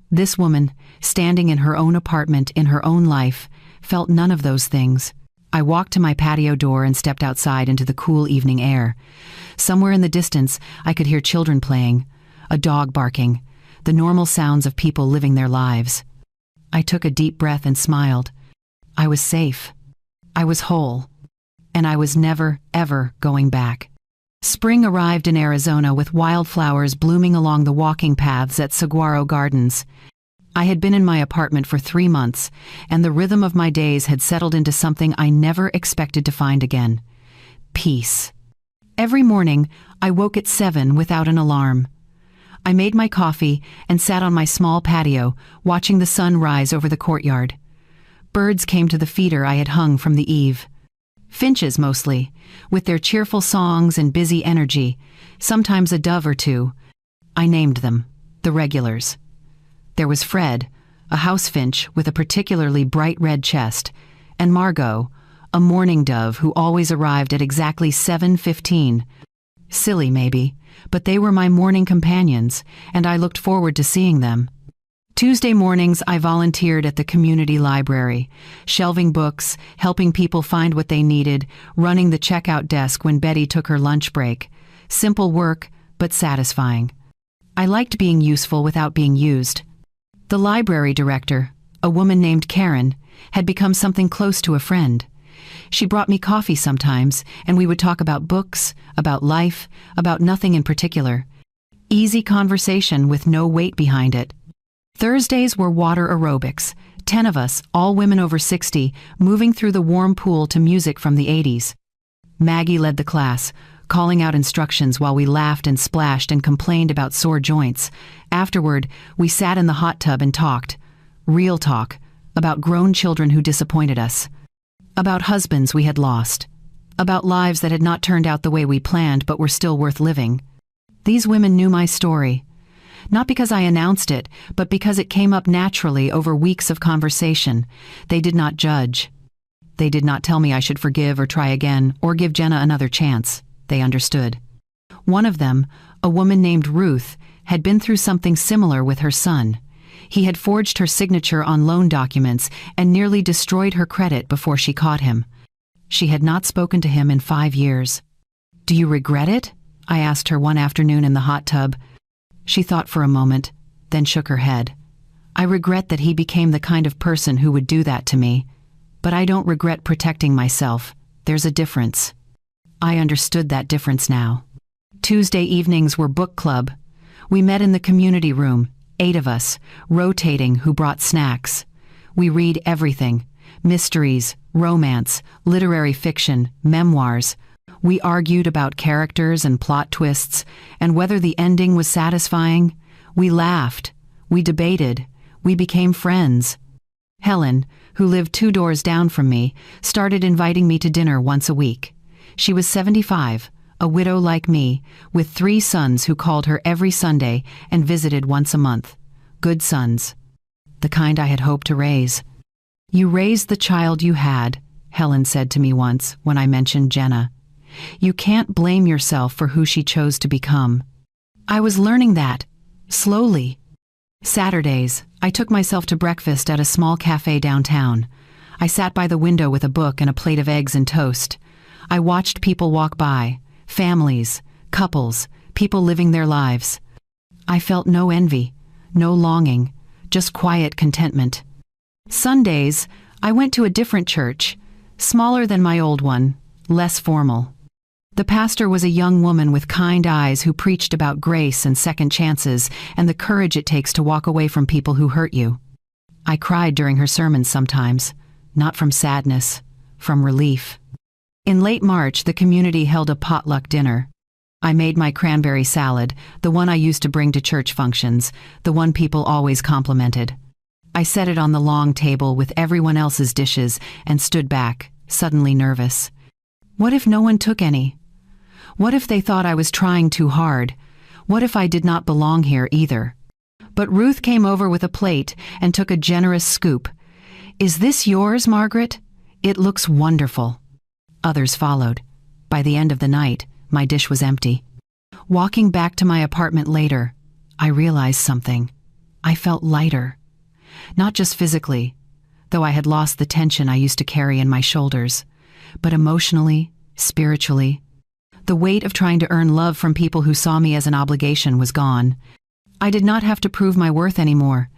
This woman, standing in her own apartment in her own life, felt none of those things. I walked to my patio door and stepped outside into the cool evening air. Somewhere in the distance, I could hear children playing, a dog barking, the normal sounds of people living their lives. I took a deep breath and smiled. I was safe. I was whole. And I was never, ever going back. Spring arrived in Arizona with wildflowers blooming along the walking paths at Saguaro Gardens. I had been in my apartment for 3 months, and the rhythm of my days had settled into something I never expected to find again. Peace. Every morning, I woke at 7 without an alarm. I made my coffee and sat on my small patio, watching the sun rise over the courtyard. Birds came to the feeder I had hung from the eave. Finches mostly, with their cheerful songs and busy energy, sometimes a dove or two. I named them, the regulars. There was Fred, a house finch with a particularly bright red chest, and Margot, a mourning dove who always arrived at exactly 7:15. Silly, maybe, but they were my morning companions, and I looked forward to seeing them. Tuesday mornings, I volunteered at the community library, shelving books, helping people find what they needed, running the checkout desk when Betty took her lunch break. Simple work, but satisfying. I liked being useful without being used. The library director, a woman named Karen, had become something close to a friend. She brought me coffee sometimes, and we would talk about books, about life, about nothing in particular. Easy conversation with no weight behind it. Thursdays were water aerobics, 10 of us, all women over 60, moving through the warm pool to music from the 80s. Maggie led the class, calling out instructions while we laughed and splashed and complained about sore joints. Afterward, we sat in the hot tub and talked. Real talk, about grown children who disappointed us. About husbands we had lost. About lives that had not turned out the way we planned but were still worth living. These women knew my story. Not because I announced it, but because it came up naturally over weeks of conversation. They did not judge. They did not tell me I should forgive or try again, or give Jenna another chance. They understood. One of them, a woman named Ruth, had been through something similar with her son. He had forged her signature on loan documents and nearly destroyed her credit before she caught him. She had not spoken to him in 5 years. "Do you regret it?" I asked her one afternoon in the hot tub. She thought for a moment, then shook her head. I regret that he became the kind of person who would do that to me, but I don't regret protecting myself. There's a difference. I understood that difference now. Tuesday evenings were book club. We met in the community room, 8 of us, rotating who brought snacks. We read everything: mysteries, romance, literary fiction, memoirs. We argued about characters and plot twists, and whether the ending was satisfying. We laughed. We debated. We became friends. Helen, who lived 2 doors down from me, started inviting me to dinner once a week. She was 75, a widow like me, with 3 sons who called her every Sunday and visited once a month. Good sons. The kind I had hoped to raise. "You raised the child you had," Helen said to me once when I mentioned Jenna. "You can't blame yourself for who she chose to become." I was learning that, slowly. Saturdays, I took myself to breakfast at a small cafe downtown. I sat by the window with a book and a plate of eggs and toast. I watched people walk by, families, couples, people living their lives. I felt no envy, no longing, just quiet contentment. Sundays, I went to a different church, smaller than my old one, less formal. The pastor was a young woman with kind eyes who preached about grace and second chances and the courage it takes to walk away from people who hurt you. I cried during her sermons sometimes, not from sadness, from relief. In late March, the community held a potluck dinner. I made my cranberry salad, the one I used to bring to church functions, the one people always complimented. I set it on the long table with everyone else's dishes and stood back, suddenly nervous. What if no one took any? What if they thought I was trying too hard? What if I did not belong here either? But Ruth came over with a plate and took a generous scoop. "Is this yours, Margaret? It looks wonderful." Others followed. By the end of the night, my dish was empty. Walking back to my apartment later, I realized something. I felt lighter. Not just physically, though I had lost the tension I used to carry in my shoulders, but emotionally, spiritually. The weight of trying to earn love from people who saw me as an obligation was gone. I did not have to prove my worth anymore.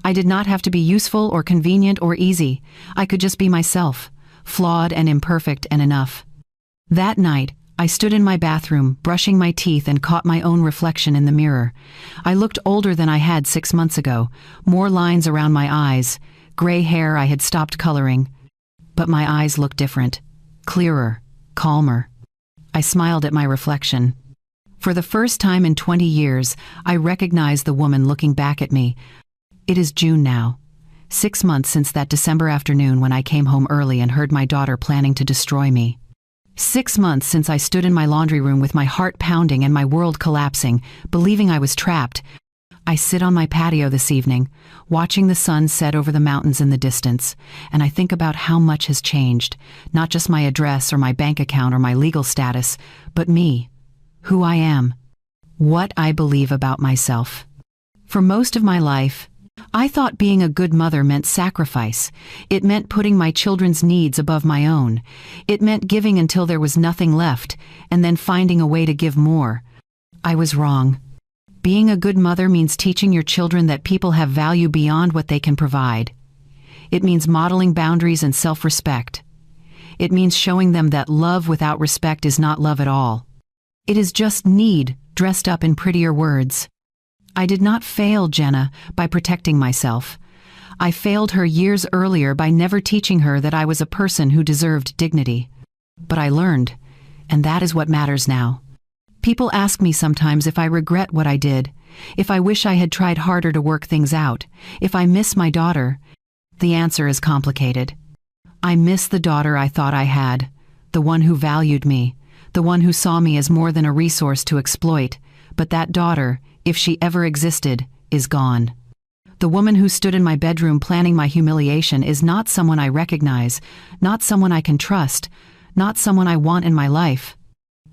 I did not have to be useful or convenient or easy. I could just be myself, flawed and imperfect and enough. That night, I stood in my bathroom, brushing my teeth, and caught my own reflection in the mirror. I looked older than I had 6 months ago, more lines around my eyes, gray hair I had stopped coloring. But my eyes looked different, clearer, calmer. I smiled at my reflection. For the first time in 20 years, I recognized the woman looking back at me. It is June now. 6 months since that December afternoon when I came home early and heard my daughter planning to destroy me. 6 months since I stood in my laundry room with my heart pounding and my world collapsing, believing I was trapped. I sit on my patio this evening, watching the sun set over the mountains in the distance, and I think about how much has changed, not just my address or my bank account or my legal status, but me, who I am, what I believe about myself. For most of my life, I thought being a good mother meant sacrifice. It meant putting my children's needs above my own. It meant giving until there was nothing left, and then finding a way to give more. I was wrong. Being a good mother means teaching your children that people have value beyond what they can provide. It means modeling boundaries and self-respect. It means showing them that love without respect is not love at all. It is just need, dressed up in prettier words. I did not fail Jenna by protecting myself. I failed her years earlier by never teaching her that I was a person who deserved dignity. But I learned, and that is what matters now. People ask me sometimes if I regret what I did, if I wish I had tried harder to work things out, if I miss my daughter. The answer is complicated. I miss the daughter I thought I had, the one who valued me, the one who saw me as more than a resource to exploit, but that daughter, if she ever existed, is gone. The woman who stood in my bedroom planning my humiliation is not someone I recognize, not someone I can trust, not someone I want in my life.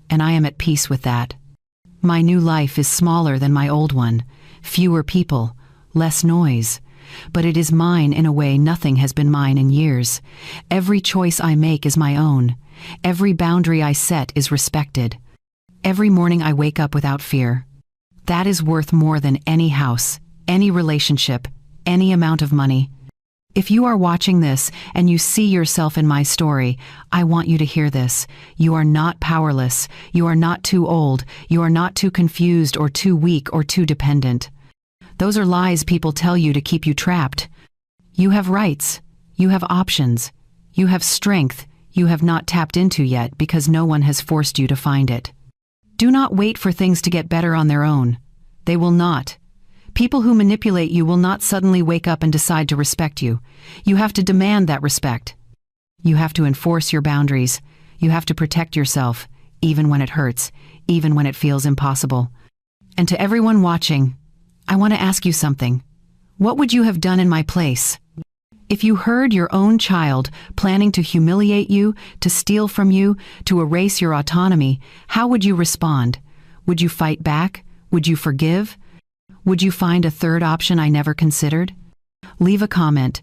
And I am at peace with that. My new life is smaller than my old one, fewer people, less noise, but it is mine in a way nothing has been mine in years. Every choice I make is my own. Every boundary I set is respected. Every morning I wake up without fear. That is worth more than any house, any relationship, any amount of money. If you are watching this and you see yourself in my story, I want you to hear this. You are not powerless. You are not too old. You are not too confused or too weak or too dependent. Those are lies people tell you to keep you trapped. You have rights. You have options. You have strength you have not tapped into yet because no one has forced you to find it. Do not wait for things to get better on their own. They will not. People who manipulate you will not suddenly wake up and decide to respect you. You have to demand that respect. You have to enforce your boundaries. You have to protect yourself, even when it hurts, even when it feels impossible. And to everyone watching, I want to ask you something. What would you have done in my place? If you heard your own child planning to humiliate you, to steal from you, to erase your autonomy, how would you respond? Would you fight back? Would you forgive? Would you find a third option I never considered? Leave a comment.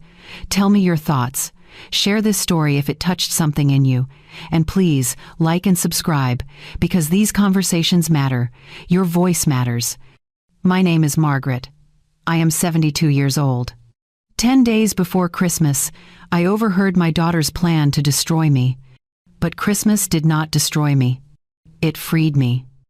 Tell me your thoughts. Share this story if it touched something in you. And please, like and subscribe, because these conversations matter. Your voice matters. My name is Margaret. I am 72 years old. 10 days before Christmas, I overheard my daughter's plan to destroy me. But Christmas did not destroy me. It freed me.